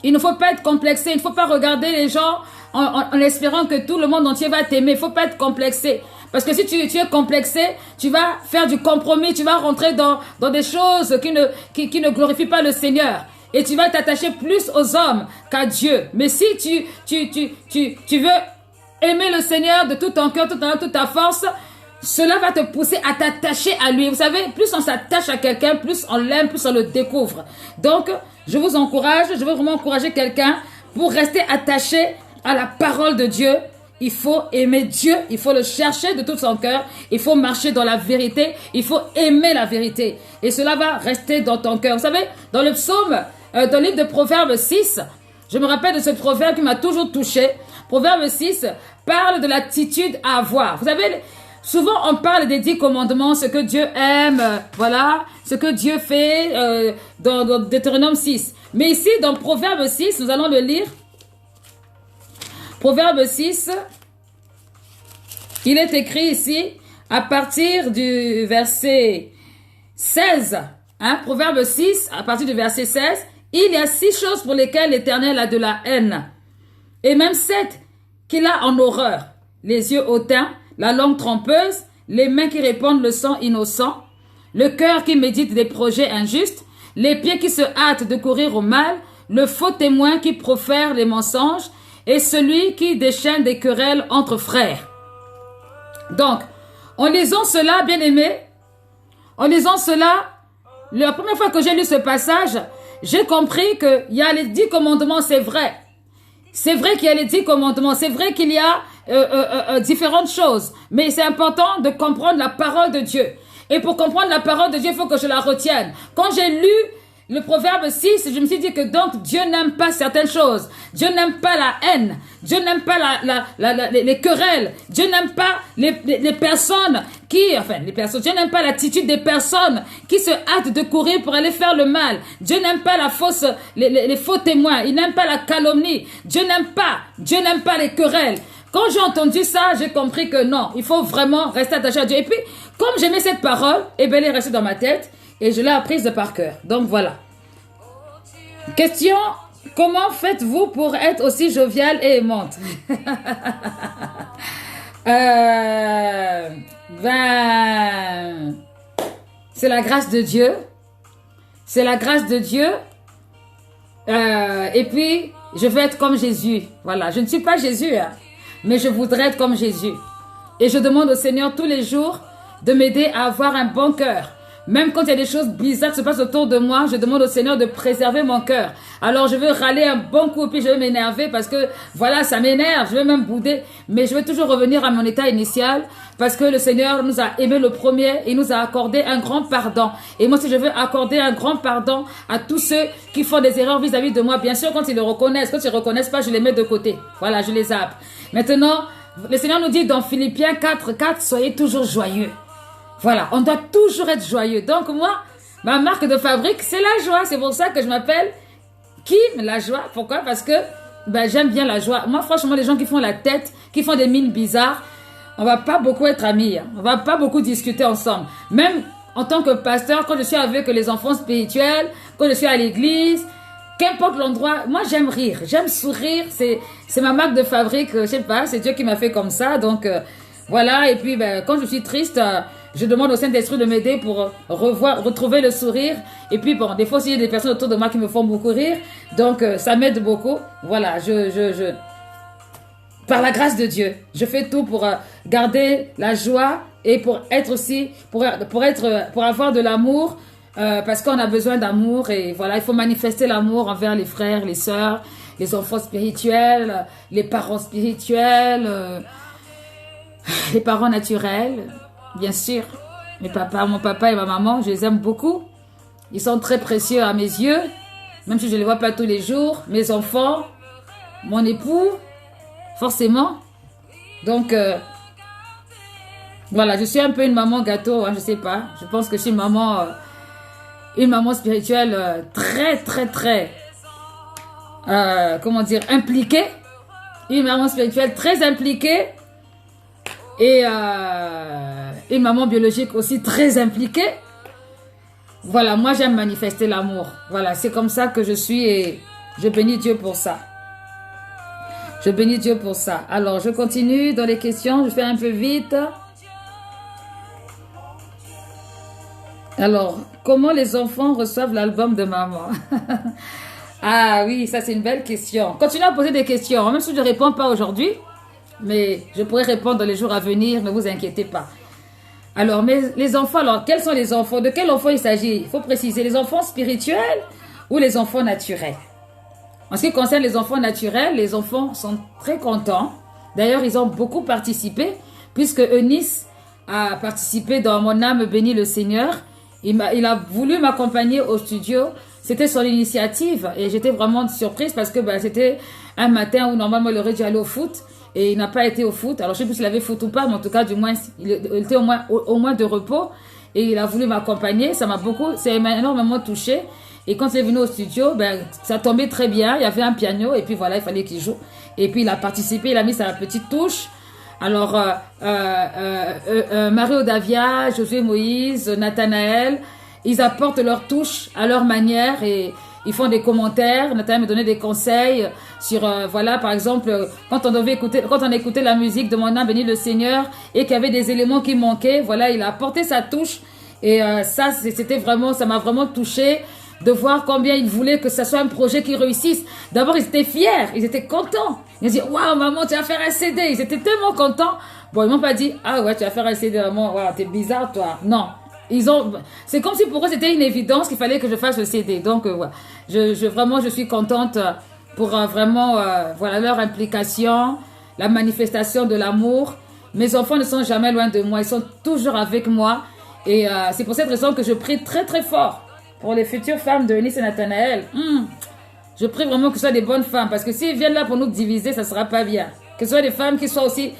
Il ne faut pas être complexé. Il ne faut pas regarder les gens en espérant que tout le monde entier va t'aimer. Il ne faut pas être complexé. Parce que si tu es complexé, tu vas faire du compromis. Tu vas rentrer dans des choses qui ne glorifient pas le Seigneur. Et tu vas t'attacher plus aux hommes qu'à Dieu. Mais si tu veux aimer le Seigneur de tout ton cœur, toute ta force, cela va te pousser à t'attacher à lui. Vous savez, plus on s'attache à quelqu'un, plus on l'aime, plus on le découvre. Donc, je vous encourage, je veux vraiment encourager quelqu'un pour rester attaché à la parole de Dieu. Il faut aimer Dieu, il faut le chercher de tout son cœur, il faut marcher dans la vérité, il faut aimer la vérité. Et cela va rester dans ton cœur. Vous savez, dans le psaume, dans le livre de Proverbes 6, je me rappelle de ce proverbe qui m'a toujours touché. Proverbe 6 parle de l'attitude à avoir. Vous savez, souvent on parle des 10 commandements, ce que Dieu aime, voilà, ce que Dieu fait dans Deutéronome 6. Mais ici, dans Proverbe 6, nous allons le lire. Proverbe 6, il est écrit ici, à partir du verset 16, Proverbe 6, à partir du verset 16, il y a 6 choses pour lesquelles l'Éternel a de la haine, et même 7 qu'il a en horreur: les yeux hautains, la langue trompeuse, les mains qui répandent le sang innocent, le cœur qui médite des projets injustes, les pieds qui se hâtent de courir au mal, le faux témoin qui profère les mensonges, et celui qui déchaîne des querelles entre frères. Donc, en lisant cela, bien-aimés, en lisant cela, la première fois que j'ai lu ce passage, j'ai compris qu'il y a les 10 commandements, c'est vrai. C'est vrai qu'il y a les 10 commandements, c'est vrai qu'il y a différentes choses, mais c'est important de comprendre la parole de Dieu. Et pour comprendre la parole de Dieu, il faut que je la retienne. Quand j'ai lu le proverbe 6, je me suis dit que donc Dieu n'aime pas certaines choses. Dieu n'aime pas la haine. Dieu n'aime pas les querelles. Dieu n'aime pas les personnes Dieu n'aime pas l'attitude des personnes qui se hâtent de courir pour aller faire le mal. Dieu n'aime pas les faux témoins. Il n'aime pas la calomnie. Dieu n'aime pas les querelles. Quand j'ai entendu ça, j'ai compris que non, il faut vraiment rester attaché à Dieu. Et puis, comme j'aimais cette parole, elle est restée dans ma tête. Et je l'ai apprise de par cœur. Donc voilà. Question, comment faites-vous pour être aussi joviale et aimante? C'est la grâce de Dieu. C'est la grâce de Dieu. Et puis, je veux être comme Jésus. Voilà, je ne suis pas Jésus, mais je voudrais être comme Jésus. Et je demande au Seigneur tous les jours de m'aider à avoir un bon cœur. Même quand il y a des choses bizarres qui se passent autour de moi, je demande au Seigneur de préserver mon cœur. Alors je veux râler un bon coup, puis je veux m'énerver parce que voilà, ça m'énerve, je veux même bouder. Mais je veux toujours revenir à mon état initial parce que le Seigneur nous a aimé le premier et nous a accordé un grand pardon. Et moi aussi, je veux accorder un grand pardon à tous ceux qui font des erreurs vis-à-vis de moi. Bien sûr, quand ils le reconnaissent, quand ils ne reconnaissent pas, je les mets de côté. Voilà, je les zappe. Maintenant, le Seigneur nous dit dans Philippiens 4:4, soyez toujours joyeux. Voilà, on doit toujours être joyeux. Donc moi, ma marque de fabrique, c'est la joie. C'est pour ça que je m'appelle Kim, la joie. Pourquoi? Parce que j'aime bien la joie. Moi, franchement, les gens qui font la tête, qui font des mines bizarres, on va pas beaucoup être amis. On va pas beaucoup discuter ensemble. Même en tant que pasteur, quand je suis avec les enfants spirituels, quand je suis à l'église, qu'importe l'endroit, moi j'aime rire, j'aime sourire. C'est ma marque de fabrique. Je sais pas, c'est Dieu qui m'a fait comme ça. Donc voilà. Et puis quand je suis triste, je demande au Saint-Esprit de m'aider pour retrouver le sourire. Et puis bon, des fois aussi il y a des personnes autour de moi qui me font beaucoup rire. Donc ça m'aide beaucoup. Voilà, par la grâce de Dieu, je fais tout pour garder la joie et pour être aussi, pour avoir de l'amour, parce qu'on a besoin d'amour et voilà, il faut manifester l'amour envers les frères, les sœurs, les enfants spirituels, les parents spirituels, les parents naturels. Bien sûr, mon papa et ma maman, je les aime beaucoup. Ils sont très précieux à mes yeux, même si je ne les vois pas tous les jours. Mes enfants, mon époux, forcément. Donc, voilà, je suis un peu une maman gâteau, je sais pas. Je pense que je suis une maman spirituelle très, très, très, impliquée. Une maman spirituelle très impliquée. Et une maman biologique aussi très impliquée. Voilà, moi j'aime manifester l'amour. Voilà, c'est comme ça que je suis et je bénis Dieu pour ça. Je bénis Dieu pour ça. Alors, je continue dans les questions, je fais un peu vite. Alors, comment les enfants reçoivent l'album de maman? Ah oui, ça c'est une belle question. Continuez à poser des questions, même si je ne réponds pas aujourd'hui. Mais je pourrai répondre dans les jours à venir, ne vous inquiétez pas. Alors, mais les enfants, alors, quels sont les enfants? De quels enfants il s'agit? Il faut préciser, les enfants spirituels ou les enfants naturels? En ce qui concerne les enfants naturels, les enfants sont très contents. D'ailleurs, ils ont beaucoup participé, puisque Eunice a participé dans Mon âme bénit le Seigneur. Il a voulu m'accompagner au studio. C'était son initiative et j'étais vraiment surprise parce que c'était un matin où normalement il aurait dû aller au foot et il n'a pas été au foot. Alors je ne sais plus s'il avait foot ou pas, mais en tout cas du moins il était au moins de repos et il a voulu m'accompagner. Ça m'a énormément touchée. Et quand il est venu au studio, ça tombait très bien. Il y avait un piano et puis voilà, il fallait qu'il joue. Et puis il a participé, il a mis sa petite touche. Alors, Mario Davia, Josué Moïse, Nathanaël, ils apportent leur touche à leur manière et ils font des commentaires. Nathanaël me donnait des conseils sur, voilà, par exemple, quand on écoutait la musique de Mon âme bénit le Seigneur et qu'il y avait des éléments qui manquaient, voilà, il a apporté sa touche et ça m'a vraiment touchée de voir combien ils voulaient que ça soit un projet qui réussisse. D'abord, ils étaient fiers, ils étaient contents. Ils disaient, waouh, maman, tu vas faire un CD. Ils étaient tellement contents. Bon, ils m'ont pas dit, ah ouais, tu vas faire un CD, maman, waouh, t'es bizarre, toi. Non. C'est comme si pour eux, c'était une évidence qu'il fallait que je fasse le CD. Donc, voilà. Je suis contente pour vraiment, voilà, leur implication, la manifestation de l'amour. Mes enfants ne sont jamais loin de moi. Ils sont toujours avec moi. Et c'est pour cette raison que je prie très, très fort pour les futures femmes de Eunice et Nathanaël. Je prie vraiment que ce soit des bonnes femmes. Parce que s'ils viennent là pour nous diviser, ça ne sera pas bien. Que ce soit des femmes qui soient aussi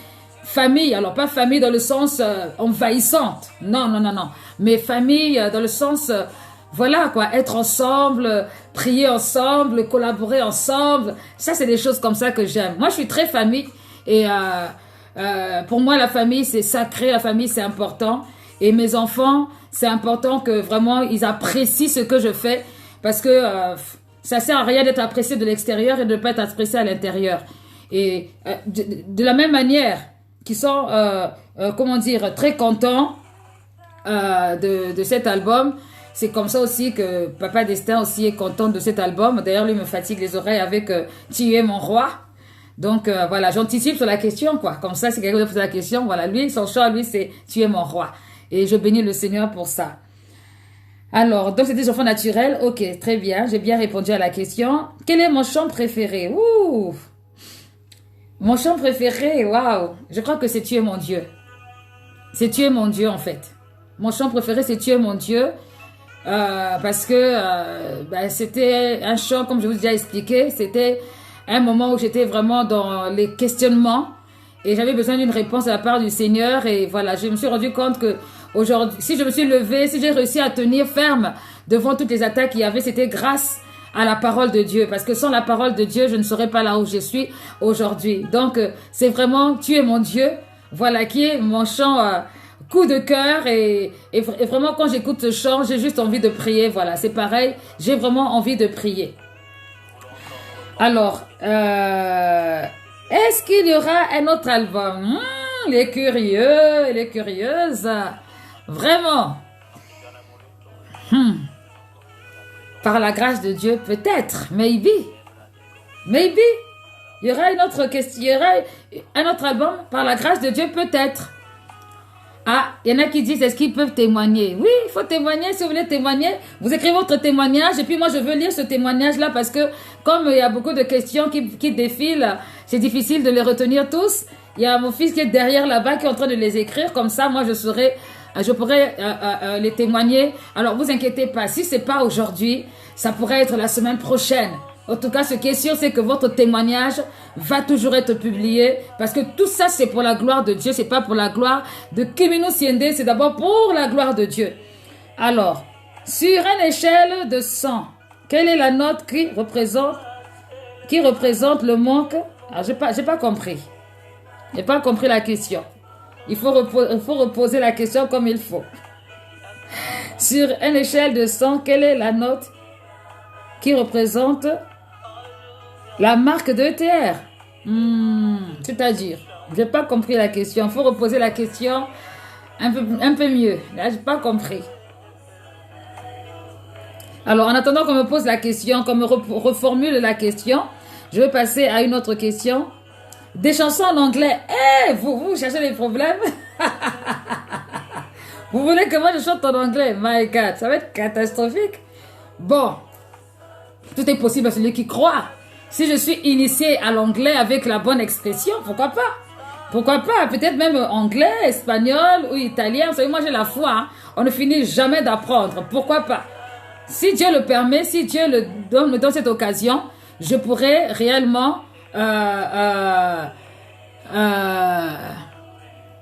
famille. Alors, pas famille dans le sens envahissante. Non, non, non, non. Mais famille dans le sens, voilà quoi, être ensemble, prier ensemble, collaborer ensemble. Ça, c'est des choses comme ça que j'aime. Moi, je suis très famille. Et pour moi, la famille, c'est sacré. La famille, c'est important. Et mes enfants, c'est important que vraiment ils apprécient ce que je fais parce que ça sert à rien d'être apprécié de l'extérieur et de ne pas être apprécié à l'intérieur. Et de la même manière qu'ils sont, très contents de cet album, c'est comme ça aussi que Papa Destin aussi est content de cet album. D'ailleurs, lui me fatigue les oreilles avec Tu es mon roi. Donc voilà, j'anticipe sur la question quoi. Comme ça, si quelqu'un me pose la question, voilà, lui, son choix, lui, c'est Tu es mon roi. Et je bénis le Seigneur pour ça. Alors, donc c'était des enfants naturels. Ok, très bien. J'ai bien répondu à la question. Quel est mon chant préféré? Ouh! Mon chant préféré, waouh! Je crois que c'est Tu es mon Dieu. C'est Tu es mon Dieu, en fait. Mon chant préféré, c'est Tu es mon Dieu. Parce que c'était un chant, comme je vous ai déjà expliqué, c'était un moment où j'étais vraiment dans les questionnements. Et j'avais besoin d'une réponse de la part du Seigneur. Et voilà, je me suis rendu compte que aujourd'hui, si je me suis levée, si j'ai réussi à tenir ferme devant toutes les attaques qu'il y avait, c'était grâce à la parole de Dieu. Parce que sans la parole de Dieu, je ne serais pas là où je suis aujourd'hui. Donc, c'est vraiment Tu es mon Dieu. Voilà, qui est mon chant coup de cœur. Et vraiment, quand j'écoute ce chant, j'ai juste envie de prier. Voilà, c'est pareil. J'ai vraiment envie de prier. Alors, est-ce qu'il y aura un autre album? Les curieux et les curieuses. Vraiment. Par la grâce de Dieu, peut-être. Maybe. Maybe. Il y aura une autre question. Il y aura un autre album. Par la grâce de Dieu, peut-être. Ah, il y en a qui disent, est-ce qu'ils peuvent témoigner? Oui, il faut témoigner. Si vous voulez témoigner, vous écrivez votre témoignage. Et puis moi, je veux lire ce témoignage-là parce que comme il y a beaucoup de questions qui défilent, c'est difficile de les retenir tous. Il y a mon fils qui est derrière là-bas qui est en train de les écrire. Comme ça, moi, je pourrais les témoigner. Alors, vous inquiétez pas. Si c'est pas aujourd'hui, ça pourrait être la semaine prochaine. En tout cas, ce qui est sûr, c'est que votre témoignage va toujours être publié parce que tout ça, c'est pour la gloire de Dieu. C'est pas pour la gloire de Kimino Siende, c'est d'abord pour la gloire de Dieu. Alors, sur une échelle de 100, quelle est la note qui représente le manque? Alors, j'ai pas compris. J'ai pas compris la question. Il faut reposer la question comme il faut. Sur une échelle de 100, quelle est la note qui représente la marque de ETR? C'est-à-dire, j'ai pas compris la question. Il faut reposer la question un peu mieux. Là, j'ai pas compris. Alors, en attendant qu'on me pose la question, qu'on me reformule la question, je vais passer à une autre question. Des chansons en anglais. Vous cherchez des problèmes? Vous voulez que moi je chante en anglais? My God, ça va être catastrophique. Bon, tout est possible à celui qui croit. Si je suis initié à l'anglais avec la bonne expression, pourquoi pas? Pourquoi pas? Peut-être même anglais, espagnol ou italien. Vous savez, moi j'ai la foi. Hein? On ne finit jamais d'apprendre. Pourquoi pas? Si Dieu le permet, si Dieu me donne cette occasion, je pourrais réellement...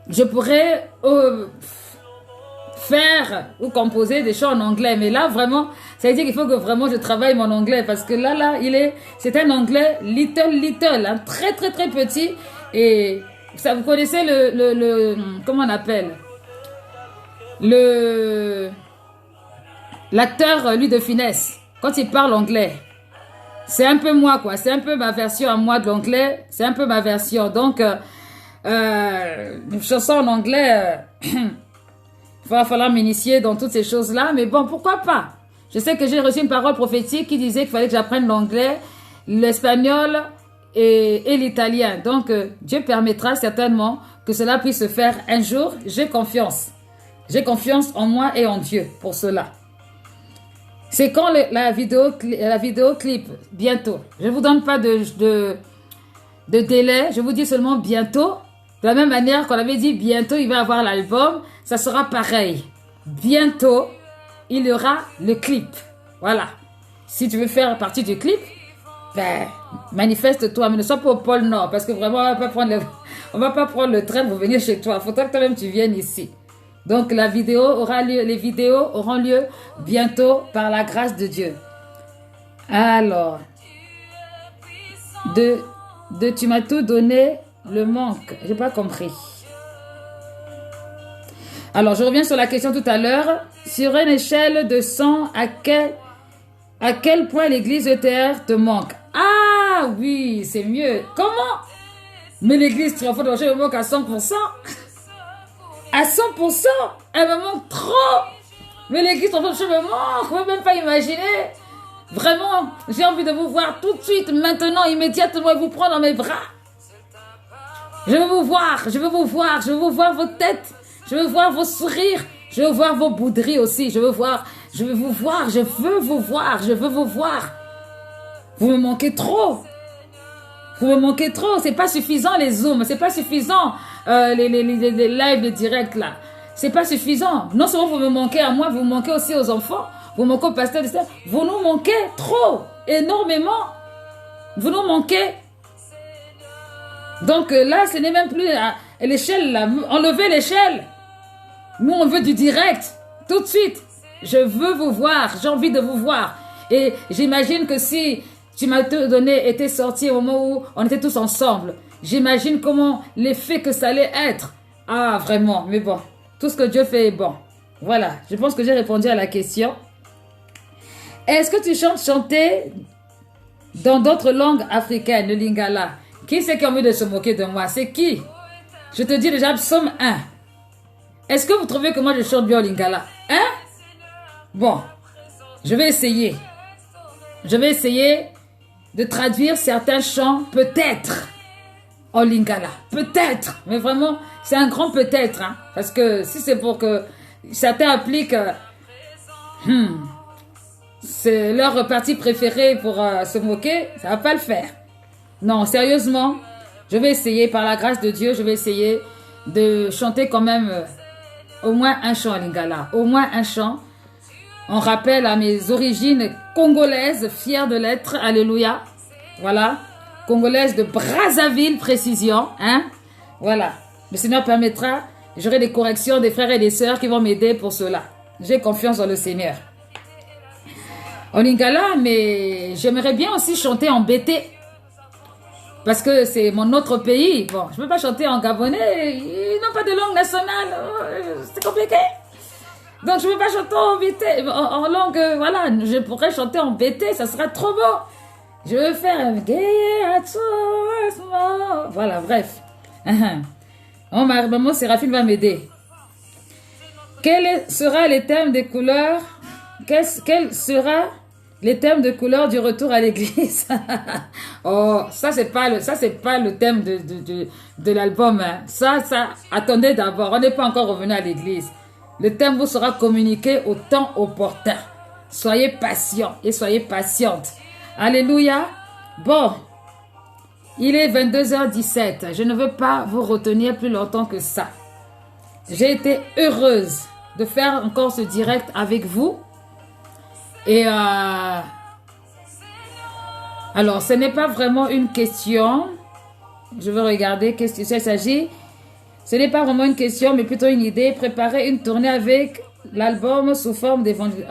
je pourrais faire ou composer des chants en anglais. Mais là, vraiment, ça veut dire qu'il faut que vraiment je travaille mon anglais. Parce que là, c'est un anglais little, hein, très, très, très petit. Et ça, vous connaissez comment on appelle? L'acteur, lui, de Finesse, quand il parle anglais. C'est un peu moi, quoi. C'est un peu ma version à moi de l'anglais. C'est un peu ma version. Donc, une chanson en anglais, il va falloir m'initier dans toutes ces choses-là. Mais bon, pourquoi pas? Je sais que j'ai reçu une parole prophétique qui disait qu'il fallait que j'apprenne l'anglais, l'espagnol et l'italien. Donc, Dieu permettra certainement que cela puisse se faire un jour. J'ai confiance. J'ai confiance en moi et en Dieu pour cela. C'est quand la vidéo clip, bientôt. Je ne vous donne pas de délai, je vous dis seulement bientôt. De la même manière qu'on avait dit bientôt, il va y avoir l'album, ça sera pareil. Bientôt, il y aura le clip. Voilà. Si tu veux faire partie du clip, ben, manifeste-toi, mais ne sois pas au pôle Nord, parce que vraiment, on va pas prendre le train pour venir chez toi. Il faudra que toi-même tu viennes ici. Donc les vidéos auront lieu bientôt par la grâce de Dieu. Alors, tu m'as tout donné, le manque. J'ai pas compris. Alors, je reviens sur la question tout à l'heure. Sur une échelle de 100, à quel point l'église ETR te manque? Ah oui, c'est mieux. Comment? Mais l'église Triomphe de Rocher me manque à 100%. À 100%, elle me manque trop. Mais l'église Triomphe de Rocher me manque. Vous ne pouvez même pas imaginer. Vraiment, j'ai envie de vous voir tout de suite, maintenant, immédiatement, et vous prendre dans mes bras. Je veux vous voir, je veux vous voir, je veux vous voir vos têtes, je veux voir vos sourires, je veux voir vos bouderies aussi, je veux vous voir, je veux vous voir. Vous me manquez trop. Vous me manquez trop, c'est pas suffisant les zooms, c'est pas suffisant les lives, les directs là. C'est pas suffisant. Non seulement vous me manquez à moi, vous me manquez aussi aux enfants, vous manquez au pasteur, vous nous manquez trop, énormément. Vous nous manquez. Donc là, ce n'est même plus à l'échelle là. Enlevez l'échelle. Nous, on veut du direct. Tout de suite. Je veux vous voir. J'ai envie de vous voir. Et j'imagine que si tu m'as tout donné était sorti au moment où on était tous ensemble, j'imagine comment l'effet que ça allait être. Ah, vraiment. Mais bon, tout ce que Dieu fait est bon. Voilà. Je pense que j'ai répondu à la question. Est-ce que tu chanter dans d'autres langues africaines, le lingala? Qui c'est qui a envie de se moquer de moi? C'est qui? Je te dis déjà, psaume 1. Est-ce que vous trouvez que moi je chante bien au lingala? Hein? Bon, je vais essayer. Je vais essayer de traduire certains chants, peut-être, en lingala. Peut-être. Mais vraiment, c'est un grand peut-être. Hein? Parce que si c'est pour que certains appliquent... c'est leur partie préférée pour se moquer, ça va pas le faire. Non, sérieusement, je vais essayer, par la grâce de Dieu, je vais essayer de chanter quand même au moins un chant à lingala. Au moins un chant. On rappelle à mes origines congolaises, fières de l'être, alléluia. Voilà, congolaise de Brazzaville, précision. Hein? Voilà, le Seigneur permettra, j'aurai des corrections des frères et des sœurs qui vont m'aider pour cela. J'ai confiance dans le Seigneur. En lingala, mais j'aimerais bien aussi chanter en BT. Parce que c'est mon autre pays. Bon, je ne peux pas chanter en gabonais. Ils n'ont pas de langue nationale. C'est compliqué. Donc, je ne peux pas chanter en BT. En langue, voilà. Je pourrais chanter en BT. Ça sera trop beau. Je veux faire... Voilà, bref. Oh, maman Séraphine va m'aider. Quel sera les thèmes des couleurs? Quel sera... les thèmes de couleur du retour à l'église? Oh, ça c'est pas le thème de l'album. Hein. Ça, attendez d'abord. On n'est pas encore revenu à l'église. Le thème vous sera communiqué au temps opportun. Soyez patients et soyez patientes. Alléluia. Bon, il est 22h17. Je ne veux pas vous retenir plus longtemps que ça. J'ai été heureuse de faire encore ce direct avec vous. Et alors, ce n'est pas vraiment une question. Je veux regarder qu'est-ce que ça s'agit. Ce n'est pas vraiment une question, mais plutôt une idée. Préparer une tournée avec l'album sous forme d'évangile.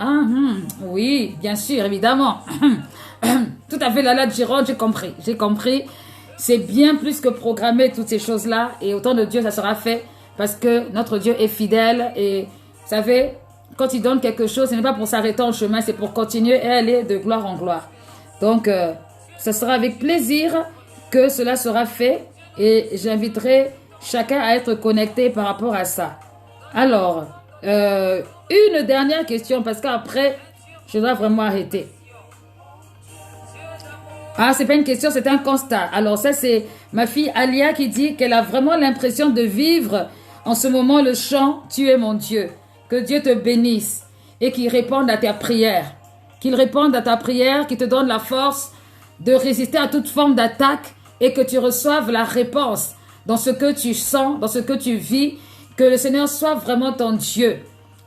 Oui, bien sûr, évidemment. Tout à fait, Lala Giron, j'ai compris. C'est bien plus que programmer toutes ces choses-là. Et au temps de Dieu, ça sera fait. Parce que notre Dieu est fidèle. Et vous savez, quand il donne quelque chose, ce n'est pas pour s'arrêter en chemin, c'est pour continuer et aller de gloire en gloire. Donc, ce sera avec plaisir que cela sera fait. Et j'inviterai chacun à être connecté par rapport à ça. Alors, une dernière question, parce qu'après, je dois vraiment arrêter. Ah, c'est pas une question, c'est un constat. Alors ça, c'est ma fille Alia qui dit qu'elle a vraiment l'impression de vivre en ce moment le chant « Tu es mon Dieu ». Que Dieu te bénisse et qu'il réponde à ta prière. Qu'il réponde à ta prière, qu'il te donne la force de résister à toute forme d'attaque et que tu reçoives la réponse dans ce que tu sens, dans ce que tu vis. Que le Seigneur soit vraiment ton Dieu.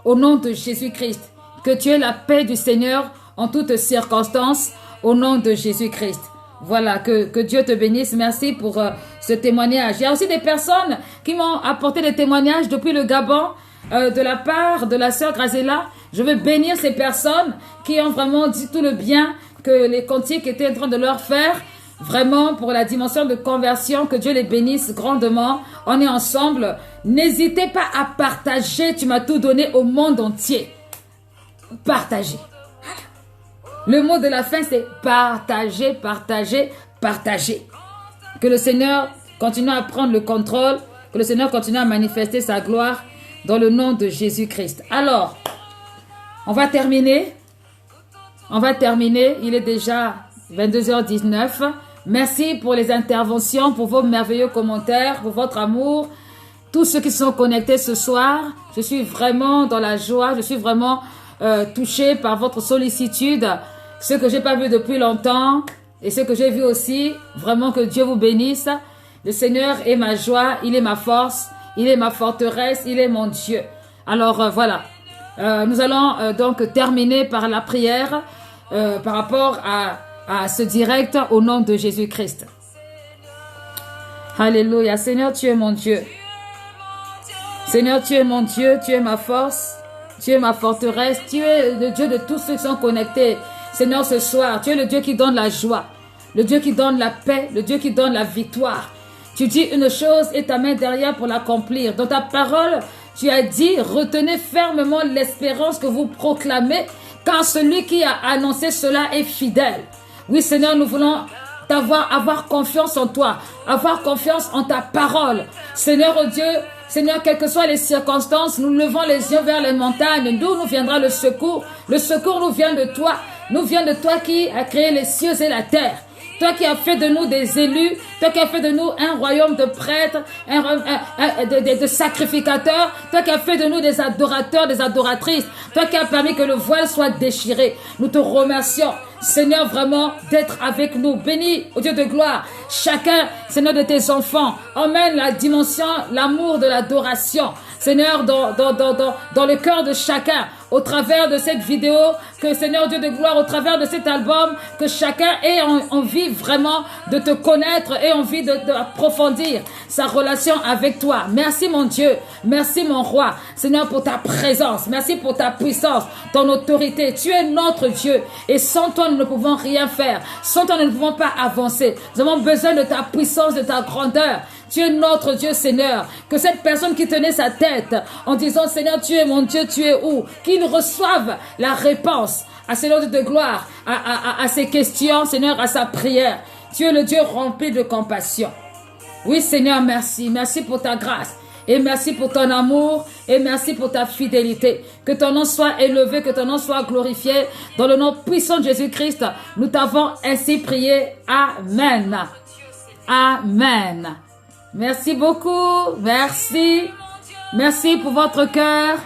Au nom de Jésus-Christ. Que tu aies la paix du Seigneur en toutes circonstances. Au nom de Jésus-Christ. Voilà, que Dieu te bénisse. Merci pour ce témoignage. Il y a aussi des personnes qui m'ont apporté des témoignages depuis le Gabon, de la part de la sœur Grazela. Je veux bénir ces personnes qui ont vraiment dit tout le bien que les cantiques étaient en train de leur faire. Vraiment, pour la dimension de conversion, que Dieu les bénisse grandement. On est ensemble. N'hésitez pas à partager. Tu m'as tout donné au monde entier. Partagez. Le mot de la fin, c'est partager, partager, partager. Que le Seigneur continue à prendre le contrôle, que le Seigneur continue à manifester sa gloire dans le nom de Jésus-Christ. Alors, on va terminer. Il est déjà 22h19. Merci pour les interventions, pour vos merveilleux commentaires, pour votre amour. Tous ceux qui sont connectés ce soir, je suis vraiment dans la joie, je suis vraiment touchée par votre sollicitude. Ce que j'ai pas vu depuis longtemps et ce que j'ai vu aussi, vraiment que Dieu vous bénisse. Le Seigneur est ma joie, il est ma force, il est ma forteresse, il est mon Dieu. Alors voilà, nous allons donc terminer par la prière par rapport à ce direct au nom de Jésus-Christ. Alléluia. Seigneur, tu es mon Dieu. Seigneur, tu es mon Dieu, tu es ma force, tu es ma forteresse, tu es le Dieu de tous ceux qui sont connectés. Seigneur, ce soir, tu es le Dieu qui donne la joie, le Dieu qui donne la paix, le Dieu qui donne la victoire. Tu dis une chose et ta main derrière pour l'accomplir. Dans ta parole, tu as dit, retenez fermement l'espérance que vous proclamez, car celui qui a annoncé cela est fidèle. Oui, Seigneur, nous voulons avoir confiance en toi, avoir confiance en ta parole. Seigneur, oh Dieu, Seigneur, quelles que soient les circonstances, nous levons les yeux vers les montagnes, d'où nous viendra le secours. Le secours nous vient de toi. Nous vient de toi qui a créé les cieux et la terre. Toi qui as fait de nous des élus, toi qui as fait de nous un royaume de prêtres, de sacrificateurs, toi qui as fait de nous des adorateurs, des adoratrices, toi qui as permis que le voile soit déchiré. Nous te remercions, Seigneur, vraiment d'être avec nous. Bénis, au Dieu de gloire, chacun, Seigneur, de tes enfants. Emmène la dimension, l'amour de l'adoration. Seigneur, dans le cœur de chacun, au travers de cette vidéo, que Seigneur Dieu de gloire, au travers de cet album, que chacun ait envie vraiment de te connaître et envie d'approfondir sa relation avec toi. Merci mon Dieu, merci mon roi, Seigneur, pour ta présence, merci pour ta puissance, ton autorité. Tu es notre Dieu et sans toi nous ne pouvons rien faire, sans toi nous ne pouvons pas avancer. Nous avons besoin de ta puissance, de ta grandeur. Tu es notre Dieu, Seigneur. Que cette personne qui tenait sa tête en disant, Seigneur, tu es mon Dieu, tu es où? Qu'il reçoive la réponse à Seigneur de gloire, à ses questions, Seigneur, à sa prière. Tu es le Dieu rempli de compassion. Oui, Seigneur, merci. Merci pour ta grâce. Et merci pour ton amour. Et merci pour ta fidélité. Que ton nom soit élevé, que ton nom soit glorifié. Dans le nom puissant de Jésus-Christ, nous t'avons ainsi prié. Amen. Amen. Merci beaucoup. Merci. Merci pour votre cœur.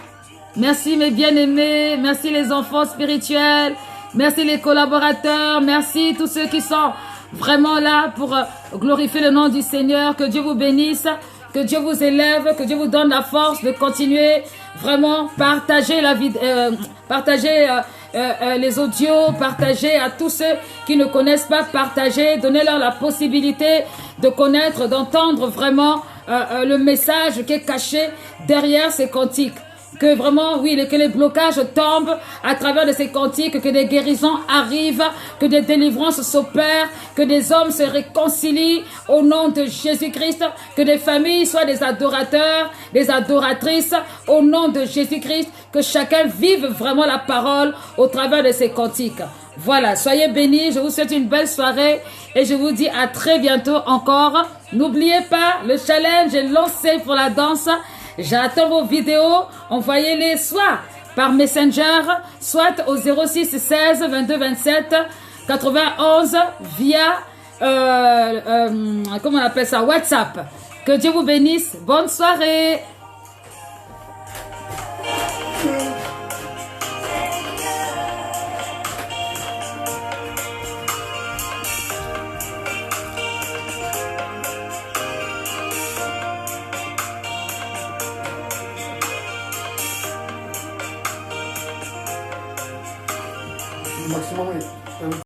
Merci mes bien-aimés. Merci les enfants spirituels. Merci les collaborateurs. Merci tous ceux qui sont vraiment là pour glorifier le nom du Seigneur. Que Dieu vous bénisse. Que Dieu vous élève. Que Dieu vous donne la force de continuer. Vraiment, partager la vie, partager les audios, partager à tous ceux qui ne connaissent pas, partager, donnez-leur la possibilité de connaître, d'entendre vraiment le message qui est caché derrière ces cantiques. Que vraiment, oui, que les blocages tombent à travers de ces cantiques, que des guérisons arrivent, que des délivrances s'opèrent, que des hommes se réconcilient au nom de Jésus-Christ, que des familles soient des adorateurs, des adoratrices au nom de Jésus-Christ, que chacun vive vraiment la parole au travers de ces cantiques. Voilà, soyez bénis, je vous souhaite une belle soirée et je vous dis à très bientôt encore. N'oubliez pas, le challenge est lancé pour la danse. J'attends vos vidéos, envoyez-les soit par Messenger, soit au 06 16 22 27 91 via, comment on appelle ça, WhatsApp. Que Dieu vous bénisse. Bonne soirée. Maximum.